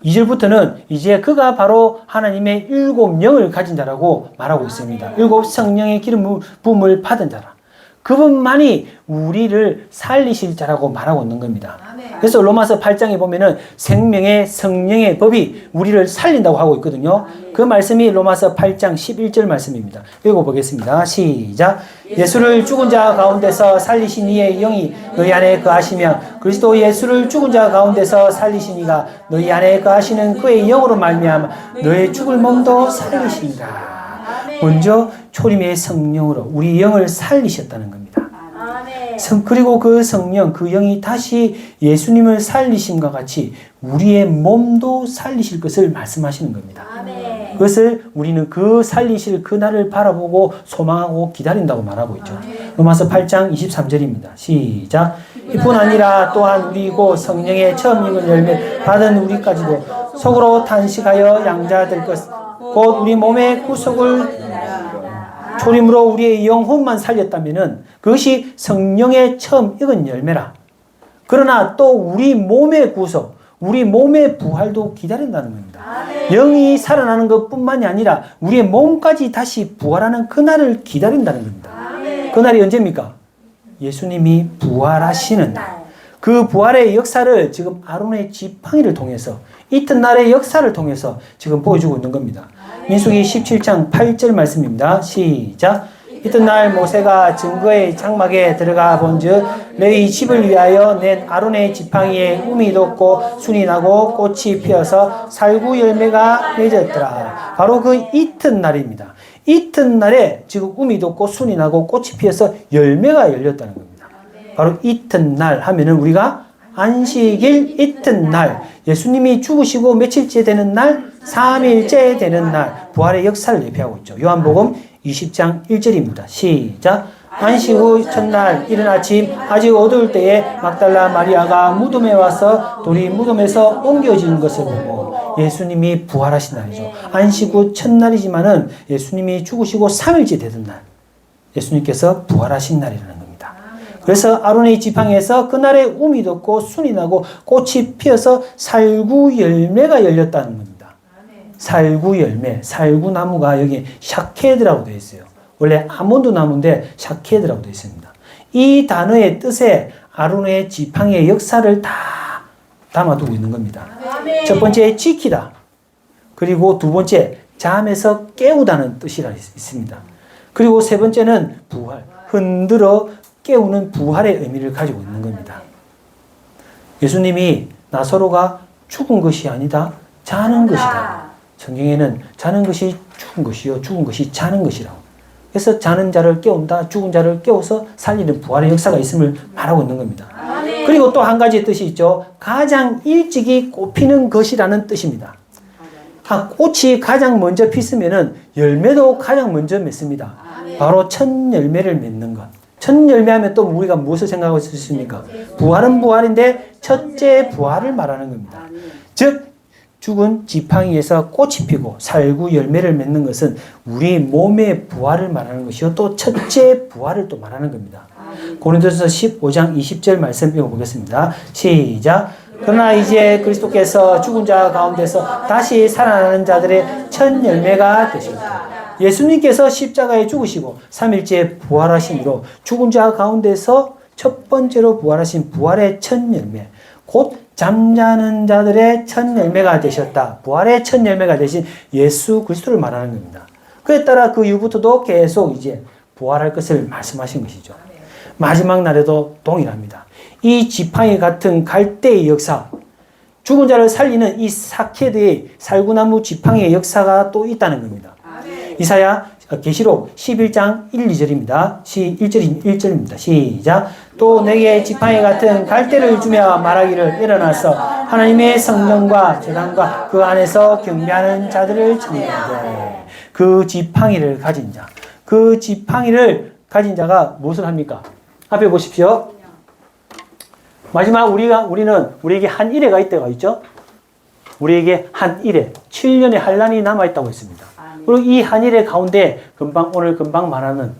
2절부터는 이제 그가 바로 하나님의 7명을 가진 자라고 말하고 있습니다. 7 성령의 기름 부음을 받은 자라. 그분만이 우리를 살리실 자라고 말하고 있는 겁니다. 그래서 로마서 8장에 보면은 생명의 성령의 법이 우리를 살린다고 하고 있거든요. 그 말씀이 로마서 8장 11절 말씀입니다. 읽어보겠습니다. 시작. 예수를 죽은 자 가운데서 살리신 이의 영이 너희 안에 거하시며 그리스도 예수를 죽은 자 가운데서 살리신 이가 너희 안에 거하시는 그의 영으로 말미암아 너의 죽을 몸도 살리시리라. 먼저 초림의 성령으로 우리 영을 살리셨다는 겁니다. 그리고 그 성령, 그 영이 다시 예수님을 살리심과 같이 우리의 몸도 살리실 것을 말씀하시는 겁니다. 그것을 우리는 그 살리실 그날을 바라보고 소망하고 기다린다고 말하고 있죠. 로마서 8장 23절입니다. 시작. 이뿐 아니라 또한 우리 곧 성령의 처음 익은 열매 받은 우리까지도 속으로 탄식하여 양자될 것, 곧 우리 몸의 구속을 초림으로 우리의 영혼만 살렸다면은 그것이 성령의 처음 익은 열매라. 그러나 또 우리 몸의 구속, 우리 몸의 부활도 기다린다는 겁니다. 영이 살아나는 것뿐만이 아니라 우리의 몸까지 다시 부활하는 그날을 기다린다는 겁니다. 그날이 언제입니까? 예수님이 부활하시는 날. 그 부활의 역사를 지금 아론의 지팡이를 통해서, 이튿날의 역사를 통해서 지금 보여주고 있는 겁니다. 민수기 17장 8절 말씀입니다. 시작. 이튿날 모세가 증거의 장막에 들어가 본즉 레위 집을 위하여 낸 아론의 지팡이에 움이 돋고 순이 나고 꽃이 피어서 살구 열매가 맺었더라. 바로 그 이튿날입니다. 이튿날에 지금 움이 돋고 순이 나고 꽃이 피어서 열매가 열렸다는 겁니다. 바로 이튿날 하면은 우리가 안식일 이튿날, 예수님이 죽으시고 며칠째 되는 날, 3일째 되는 날 부활의 역사를 예표하고 있죠. 요한복음 20장 1절입니다. 시작. 안식 후 첫날 이른 아침 아직 어두울 때에 막달라 마리아가 무덤에 와서 돌이 무덤에서 옮겨지는 것을 보고 예수님이 부활하신 날이죠. 안식 후 첫날이지만은 예수님이 죽으시고 3일째 되던 날, 예수님께서 부활하신 날이라는 겁니다. 그래서 아론의 지팡이에서 그날에 움이 돋고 순이 나고 꽃이 피어서 살구 열매가 열렸다는 겁니다. 살구 열매, 살구 나무가 여기 샤케드라고 되어 있어요. 원래 아몬드 나무인데 샤케드라고 되어 있습니다. 이 단어의 뜻에 아론의 지팡이의 역사를 다 담아두고 있는 겁니다. 첫 번째 지키다. 그리고 두 번째 잠에서 깨우다는 뜻이 있습니다. 그리고 세 번째는 부활, 흔들어 깨우는 부활의 의미를 가지고 있는 겁니다. 예수님이 나사로가 죽은 것이 아니다, 자는 것이다. 성경에는 자는 것이 죽은 것이요, 죽은 것이 자는 것이라고. 그래서 자는 자를 깨운다, 죽은 자를 깨워서 살리는 부활의 역사가 있음을 말하고 있는 겁니다. 그리고 또 한 가지 뜻이 있죠. 가장 일찍이 꽃피는 것이라는 뜻입니다. 꽃이 가장 먼저 피으면은 열매도 가장 먼저 맺습니다. 바로 첫 열매를 맺는 것. 첫 열매하면 또 우리가 무엇을 생각할 수 있습니까? 부활은 부활인데 첫째 부활을 말하는 겁니다. 즉 죽은 지팡이에서 꽃이 피고 살구 열매를 맺는 것은 우리 몸의 부활을 말하는 것이요 또 첫째 부활을 또 말하는 겁니다. 고린도전서 15장 20절 말씀 읽어보겠습니다. 시작. 그러나 이제 그리스도께서 죽은 자 가운데서 다시 살아나는 자들의 첫 열매가 되셨다. 예수님께서 십자가에 죽으시고 3일째 부활하심으로 죽은 자 가운데서 첫 번째로 부활하신 부활의 첫 열매, 곧 잠자는 자들의 첫 열매가 되셨다. 부활의 첫 열매가 되신 예수 그리스도를 말하는 겁니다. 그에 따라 그 이후부터도 계속 이제 부활할 것을 말씀하신 것이죠. 마지막 날에도 동일합니다. 이 지팡이 같은 갈대의 역사, 죽은 자를 살리는 이 사케드의 살구나무 지팡이의 역사가 또 있다는 겁니다. 이사야 계시록 11장 1, 2절입니다. 1절입니다. 시작. 또 내게 지팡이 같은 갈대를 주며 말하기를 일어나서 하나님의 성전과 제단과 그 안에서 경배하는 자들을 청하되. 그 지팡이를 가진 자, 그 지팡이를 가진 자가 무엇을 합니까? 앞에 보십시오. 마지막 우리에게 한 일회가 있다가 있죠? 우리에게 한 일회, 7년의 환란이 남아있다고 했습니다. 그리고 이 한 일회 가운데 오늘 금방 말하는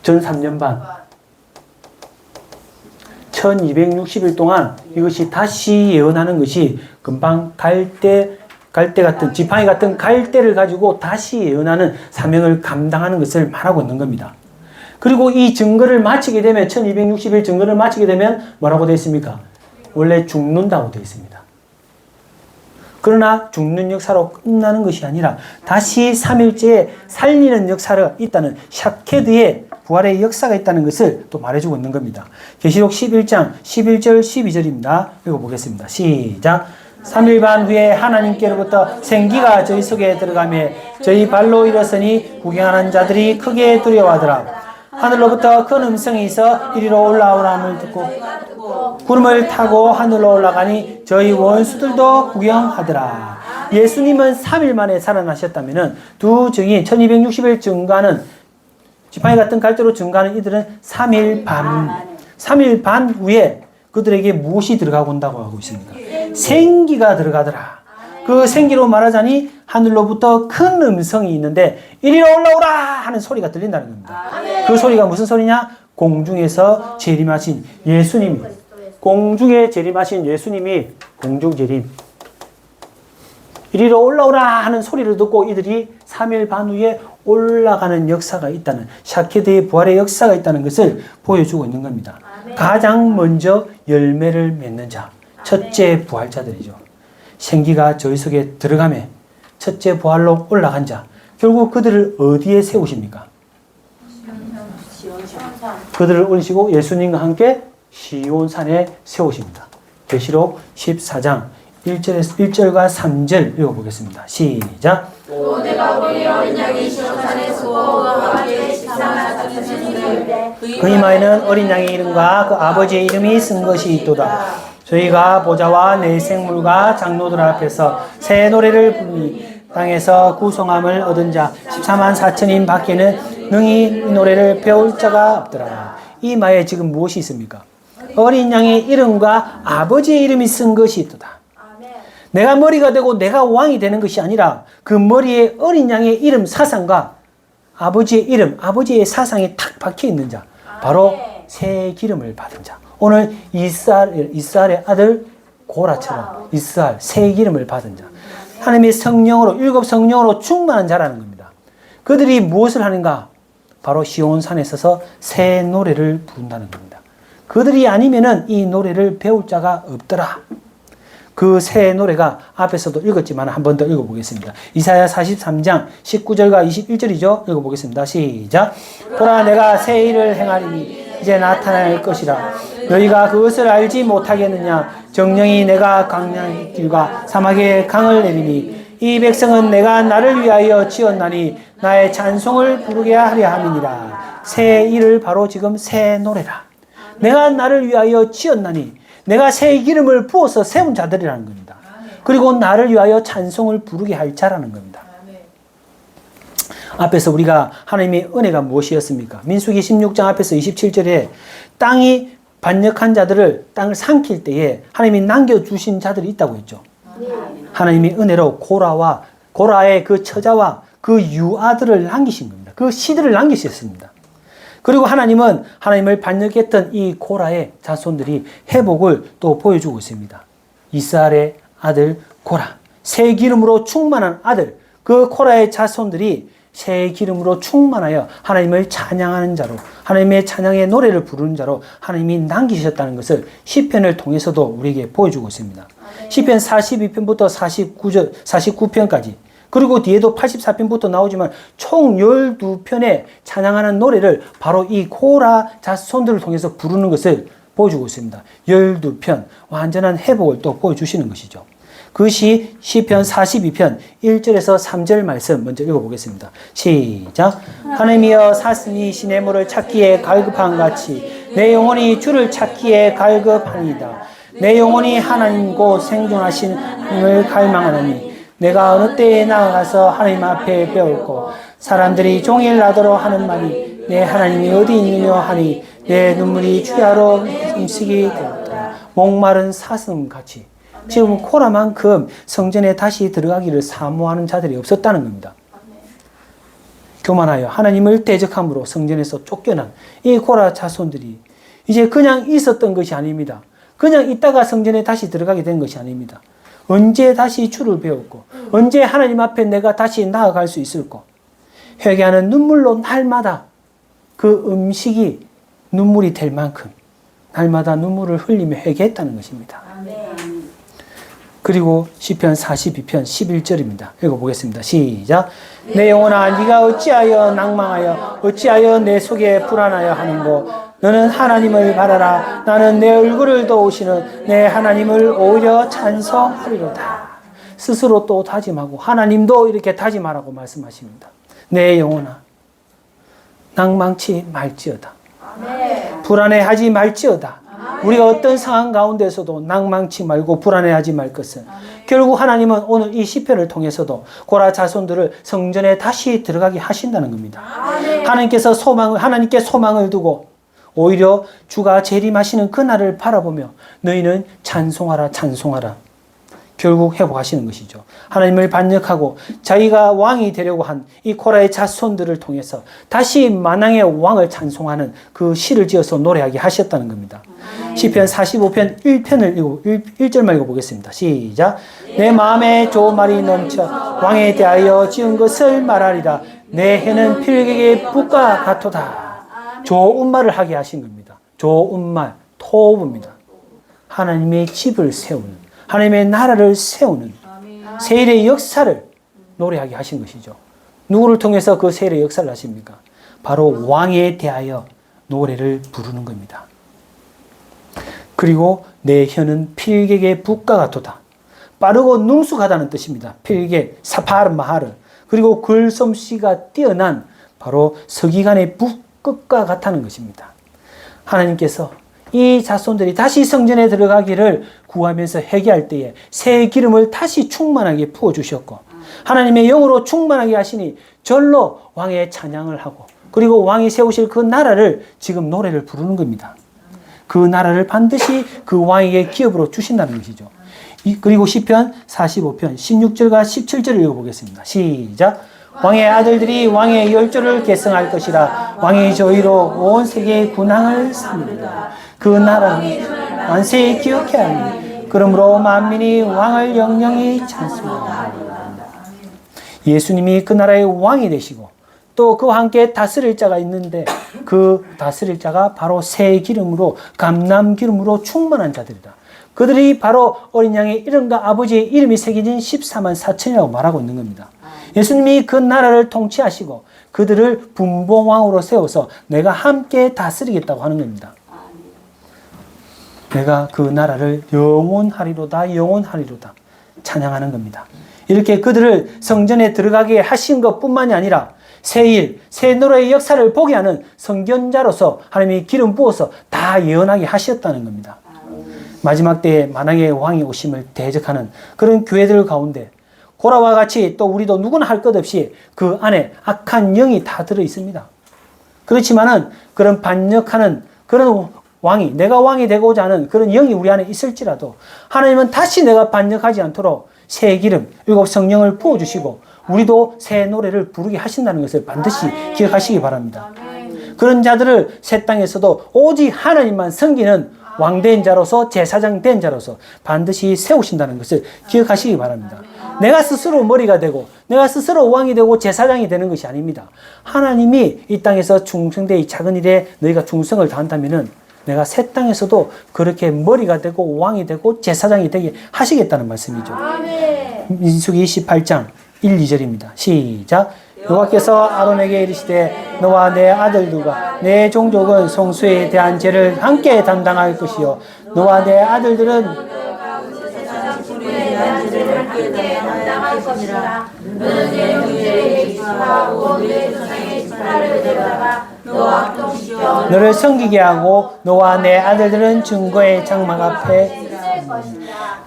전 3년 반, 1260일 동안 이것이 다시 예언하는 것이 금방 갈대 같은, 지팡이 같은 갈대를 가지고 다시 예언하는 사명을 감당하는 것을 말하고 있는 겁니다. 그리고 이 증거를 마치게 되면 1260일 증거를 마치게 되면 뭐라고 되어 있습니까? 원래 죽는다고 되어 있습니다. 그러나 죽는 역사로 끝나는 것이 아니라 다시 3일째에 살리는 역사가 있다는 샤케드의 부활의 역사가 있다는 것을 또 말해주고 있는 겁니다. 계시록 11장 11절 12절입니다. 읽어보겠습니다. 시작. 3일 반 후에 하나님께로부터 생기가 저희 속에 들어가며 저희 발로 일어서니 구경하는 자들이 크게 두려워하더라. 하늘로부터 큰 음성이 있어 이리로 올라오라함을 듣고 구름을 타고 하늘로 올라가니 저희 원수들도 구경하더라. 예수님은 3일 만에 살아나셨다면 두 증인 1260일 증가는 지팡이 같은 갈대로 증가하는 이들은 3일 반 후에 그들에게 무엇이 들어가고 온다고 하고 있습니다. 생기가 들어가더라. 그 생기로 말하자니 하늘로부터 큰 음성이 있는데 이리로 올라오라 하는 소리가 들린다는 겁니다. 그 소리가 무슨 소리냐? 공중에서 재림하신 예수님이, 공중에 재림하신 예수님이 공중재림, 이리로 올라오라 하는 소리를 듣고 이들이 3일 반 후에 올라가는 역사가 있다는, 샤케드의 부활의 역사가 있다는 것을 보여주고 있는 겁니다. 가장 먼저 열매를 맺는 자, 첫째 부활자들이죠. 생기가 저희 속에 들어가며 첫째 부활로 올라간 자, 결국 그들을 어디에 세우십니까? 그들을 올리시고 예수님과 함께 시온산에 세우십니다. 계시록 14장 1절과 3절 읽어보겠습니다. 시작. 또 내가 우리 어린 양이 시온산에 수고와 함께 식상을 하셨으니 그 이마에는 어린 양의 이름과 그 아버지의 이름이 쓴 것이 있도다. 저희가 보좌와 내 생물과 장로들 앞에서 새 노래를 부르니 땅에서 구성함을 얻은 자 14만 4천인 밖에는 능히 이 노래를 배울 자가 없더라. 이마에 지금 무엇이 있습니까? 어린 양의 이름과 아버지의 이름이 쓴 것이 있도다. 내가 머리가 되고 내가 왕이 되는 것이 아니라 그 머리에 어린 양의 이름 사상과 아버지의 이름, 아버지의 사상이 탁 박혀 있는 자, 바로 새 기름을 받은 자. 오늘 이스라엘의 아들 고라처럼 이스라엘 새 기름을 받은 자, 하나님의 성령으로, 일곱 성령으로 충만한 자라는 겁니다. 그들이 무엇을 하는가? 바로 시온산에 서서 새 노래를 부른다는 겁니다. 그들이 아니면은 이 노래를 배울 자가 없더라. 그 새 노래가 앞에서도 읽었지만 한 번 더 읽어보겠습니다. 이사야 43장 19절과 21절이죠. 읽어보겠습니다. 시작. 보라, 내가 새 일을 행하리니 이제 나타날 것이라. 너희가 그것을 알지 못하겠느냐? 정령이 내가 광야의 길과 사막의 강을 내리니 이 백성은 내가 나를 위하여 지었나니 나의 찬송을 부르게 하려 함이니라. 새 일을 바로 지금 새 노래라. 내가 나를 위하여 지었나니, 내가 새 기름을 부어서 세운 자들이라는 겁니다. 그리고 나를 위하여 찬송을 부르게 할 자라는 겁니다. 앞에서 우리가 하나님의 은혜가 무엇이었습니까? 민수기 16장 앞에서 27절에 땅이 반역한 자들을 땅을 삼킬 때에 하나님이 남겨주신 자들이 있다고 했죠. 하나님이 은혜로 고라의 그 처자와 그 유아들을 남기신 겁니다. 그 시들을 남기셨습니다. 그리고 하나님은 하나님을 반역했던 이 고라의 자손들이 회복을 또 보여주고 있습니다. 이스라엘의 아들 고라, 새 기름으로 충만한 아들, 그 고라의 자손들이 새 기름으로 충만하여 하나님을 찬양하는 자로, 하나님의 찬양의 노래를 부르는 자로 하나님이 남기셨다는 것을 시편을 통해서도 우리에게 보여주고 있습니다. 시편 42편부터 49편까지, 그리고 뒤에도 84편부터 나오지만 총 12편의 찬양하는 노래를 바로 이 고라 자손들을 통해서 부르는 것을 보여주고 있습니다. 12편, 완전한 회복을 또 보여주시는 것이죠. 그것이 시편 42편 1절에서 3절 말씀 먼저 읽어보겠습니다. 시작. 하나님이여 사슴이 시냇물을 찾기에 갈급한 같이 내 영혼이 주를 찾기에 갈급하니이다. 내 영혼이 하나님 곧 생존하신 하나님을 갈망하노니 내가 어느 때에 나아가서 하나님 앞에 배울고 사람들이 종일 나더러 하는 말이 내 하나님이 어디 있느냐 하니 내 눈물이 주야로 음식이 되었다. 목마른 사슴같이. 지금 코라만큼 성전에 다시 들어가기를 사모하는 자들이 없었다는 겁니다. 교만하여 하나님을 대적함으로 성전에서 쫓겨난 이 코라 자손들이 이제 그냥 있었던 것이 아닙니다. 그냥 있다가 성전에 다시 들어가게 된 것이 아닙니다. 언제 다시 주를 배웠고 언제 하나님 앞에 내가 다시 나아갈 수 있을까? 회개하는 눈물로 날마다 그 음식이 눈물이 될 만큼 날마다 눈물을 흘리며 회개했다는 것입니다. 그리고 시편 42편 11절입니다. 읽어보겠습니다. 시작. 내 영혼아 네가 어찌하여 낭망하여 어찌하여 내 속에 불안하여 하는고 너는 하나님을 바라라. 나는 내 얼굴을 도우시는 내 하나님을 오히려 찬송하리로다. 스스로 또 다짐하고 하나님도 이렇게 다짐하라고 말씀하십니다. 내 영혼아 낭망치 말지어다. 불안해하지 말지어다. 우리가 어떤 상황 가운데서도 낭망치 말고 불안해하지 말 것은 결국 하나님은 오늘 이 시편을 통해서도 고라 자손들을 성전에 다시 들어가게 하신다는 겁니다. 하나님께 소망을 두고 오히려 주가 재림하시는 그날을 바라보며 너희는 찬송하라 찬송하라. 결국 회복하시는 것이죠. 하나님을 반역하고 자기가 왕이 되려고 한 이 코라의 자손들을 통해서 다시 만왕의 왕을 찬송하는 그 시를 지어서 노래하게 하셨다는 겁니다. 시편 45편 1절만 읽어보겠습니다. 시작. 내 마음에 좋은 말이 넘쳐 왕에 대하여 지은 것을 말하리라. 내 혀는 필객의 붓과 같도다. 좋은 말을 하게 하신 겁니다. 좋은 말, 토부입니다. 하나님의 집을 세우는, 하나님의 나라를 세우는 세일의 역사를 노래하게 하신 것이죠. 누구를 통해서 그 세일의 역사를 하십니까? 바로 왕에 대하여 노래를 부르는 겁니다. 그리고 내 혀는 필객의 붓과 같도다. 빠르고 능숙하다는 뜻입니다. 필객, 사파르 마하르. 그리고 글솜씨가 뛰어난 바로 서기관의 붓끝과 같다는 것입니다. 하나님께서 이 자손들이 다시 성전에 들어가기를 구하면서 회개할 때에 새 기름을 다시 충만하게 부어주셨고 하나님의 영으로 충만하게 하시니 절로 왕의 찬양을 하고 그리고 왕이 세우실 그 나라를 지금 노래를 부르는 겁니다. 그 나라를 반드시 그 왕에게 기업으로 주신다는 것이죠. 그리고 시편 45편 16절과 17절을 읽어보겠습니다. 시작. 왕의 아들들이 왕의 열조를 계승할 것이라. 왕의 저희로 온 세계의 군왕을 삼으리라. 그 나라는 만세히 기억해 하니 그러므로 만민이 왕을 영영히 찬송하리라. 예수님이 그 나라의 왕이 되시고 또 그와 함께 다스릴 자가 있는데 그 다스릴 자가 바로 새 기름으로 감람 기름으로 충만한 자들이다. 그들이 바로 어린 양의 이름과 아버지의 이름이 새겨진 14만 4천이라고 말하고 있는 겁니다. 예수님이 그 나라를 통치하시고 그들을 분봉왕으로 세워서 내가 함께 다스리겠다고 하는 겁니다. 내가 그 나라를 영원하리로다 영원하리로다 찬양하는 겁니다. 이렇게 그들을 성전에 들어가게 하신 것뿐만이 아니라 새 일, 새 노래의 역사를 보게 하는 선견자로서 하나님이 기름 부어서 다 예언하게 하셨다는 겁니다. 마지막 때에 만왕의 왕이 오심을 대적하는 그런 교회들 가운데 고라와 같이 또 우리도 누구나 할 것 없이 그 안에 악한 영이 다 들어 있습니다. 그렇지만은 그런 반역하는 그런 왕이, 내가 왕이 되고자 하는 그런 영이 우리 안에 있을지라도 하나님은 다시 내가 반역하지 않도록 새 기름, 7 성령을 부어주시고 우리도 새 노래를 부르게 하신다는 것을 반드시 기억하시기 바랍니다. 그런 자들을 새 땅에서도 오직 하나님만 섬기는 왕된 자로서 제사장 된 자로서 반드시 세우신다는 것을 기억하시기 바랍니다. 내가 스스로 머리가 되고 내가 스스로 왕이 되고 제사장이 되는 것이 아닙니다. 하나님이 이 땅에서 충성되어 이 작은 일에 너희가 충성을 다한다면은 내가 새 땅에서도 그렇게 머리가 되고 왕이 되고 제사장이 되게 하시겠다는 말씀이죠. 민수기 28장 1, 2절입니다. 시작. 여호와께서 아론에게 이르시되 너와 내 아들들과 내 종족은 성소에 대한 죄를 함께 담당할 것이요 너와 내 아들들은 너를 섬기게 하고 너와 내 아들들은 증거의 장막 앞에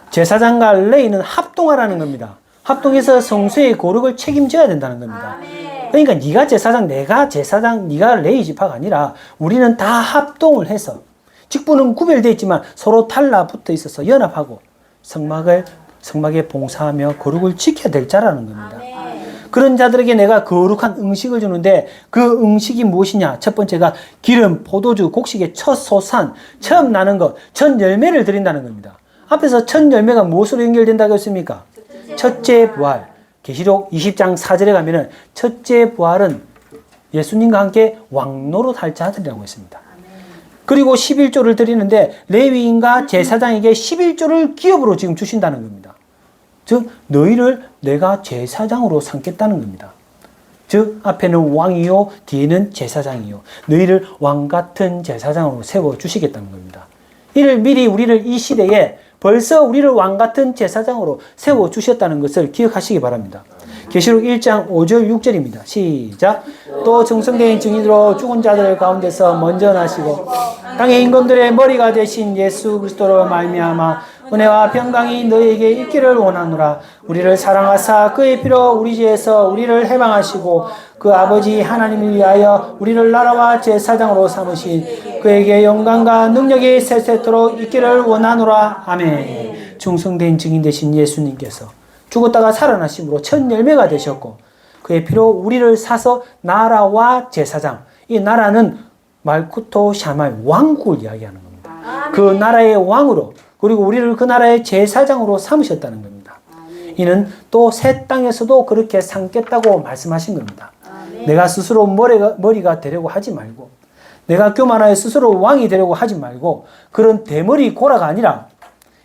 제사장과 레위는 합동하라는 겁니다. 합동해서 성소의 거룩을 책임져야 된다는 겁니다. 그러니까 네가 제사장, 내가 제사장, 네가 레위 지파가 아니라 우리는 다 합동을 해서 직분은 구별되어 있지만 서로 달라붙어 있어서 연합하고 성막에 봉사하며 거룩을 지켜야 될 자라는 겁니다. 그런 자들에게 내가 거룩한 음식을 주는데 그 음식이 무엇이냐? 첫 번째가 기름, 포도주, 곡식의 첫 소산, 처음 나는 것, 첫 열매를 드린다는 겁니다. 앞에서 첫 열매가 무엇으로 연결된다고 했습니까? 첫째 부활. 계시록 20장 4절에 가면은 첫째 부활은 예수님과 함께 왕노릇 할 자들이라고 했습니다. 그리고 11조를 드리는데 레위인과 제사장에게 11조를 기업으로 지금 주신다는 겁니다. 즉 너희를 내가 제사장으로 삼겠다는 겁니다. 즉 앞에는 왕이요 뒤에는 제사장이요 너희를 왕같은 제사장으로 세워주시겠다는 겁니다. 이를 미리 우리를 이 시대에 벌써 우리를 왕같은 제사장으로 세워주셨다는 것을 기억하시기 바랍니다. 계시록 1장 5절 6절입니다. 시작. 또 정성된 증인으로 죽은 자들 가운데서 먼저 나시고 땅의 임금들의 머리가 되신 예수 그리스도로 말미암아 은혜와 평강이 너희에게 있기를 원하노라. 우리를 사랑하사 그의 피로 우리 죄에서 우리를 해방하시고 그 아버지 하나님을 위하여 우리를 나라와 제사장으로 삼으신 그에게 영광과 능력이 세세토록 있기를 원하노라. 아멘. 충성된 증인 되신 예수님께서 죽었다가 살아나심으로 첫 열매가 되셨고 그의 피로 우리를 사서 나라와 제사장, 이 나라는 말쿠토 샤말 왕국을 이야기하는 겁니다. 그 나라의 왕으로 그리고 우리를 그 나라의 제사장으로 삼으셨다는 겁니다. 이는 또 새 땅에서도 그렇게 삼겠다고 말씀하신 겁니다. 내가 스스로 머리가 되려고 하지 말고 내가 교만하여 스스로 왕이 되려고 하지 말고 그런 대머리 고라가 아니라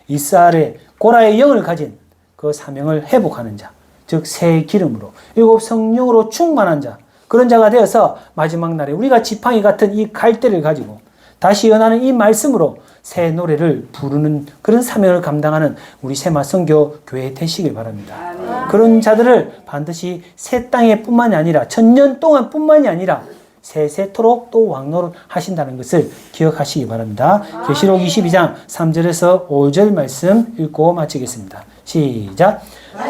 이스라엘의 고라의 영을 가진 그 사명을 회복하는 자, 즉 새 기름으로 7 성령으로 충만한 자, 그런 자가 되어서 마지막 날에 우리가 지팡이 같은 이 갈대를 가지고 다시 연하는 이 말씀으로 새 노래를 부르는 그런 사명을 감당하는 우리 세마 선교 교회 되시길 바랍니다. 그런 자들을 반드시 새 땅에 뿐만이 아니라 천년 동안 뿐만이 아니라 세세토록 또 왕노릇 하신다는 것을 기억하시기 바랍니다. 계시록 22장 3절에서 5절 말씀 읽고 마치겠습니다. 시작.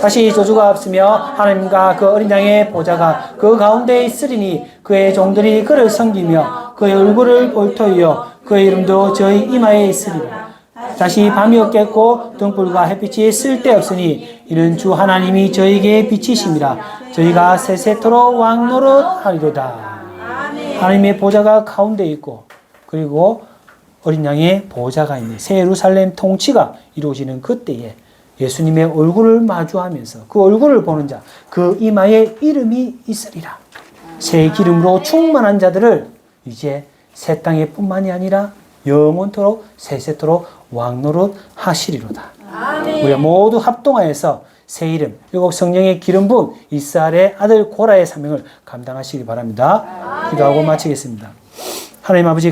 다시 저주가 없으며 하나님과 그 어린 양의 보좌가 그 가운데 있으리니 그의 종들이 그를 섬기며 그의 얼굴을 볼 터이요 그의 이름도 저희 이마에 있으리라. 다시 밤이 없겠고 등불과 햇빛이 쓸데없으니 이는 주 하나님이 저희에게 빛이심이라. 저희가 세세토록 왕노릇 하리로다. 하나님의 보좌가 가운데 있고 그리고 어린 양의 보좌가 있는 새 예루살렘 통치가 이루어지는 그때에 예수님의 얼굴을 마주하면서 그 얼굴을 보는 자, 그 이마에 이름이 있으리라. 새 기름으로 충만한 자들을 이제 새 땅에 뿐만이 아니라 영원토록 세세토록 왕노릇 하시리로다. 우리가 모두 합동하여서 새 이름, 7 성령의 기름 부은 이스라엘의 아들 고라의 사명을 감당하시기 바랍니다. 기도하고 마치겠습니다. 하나님 아버지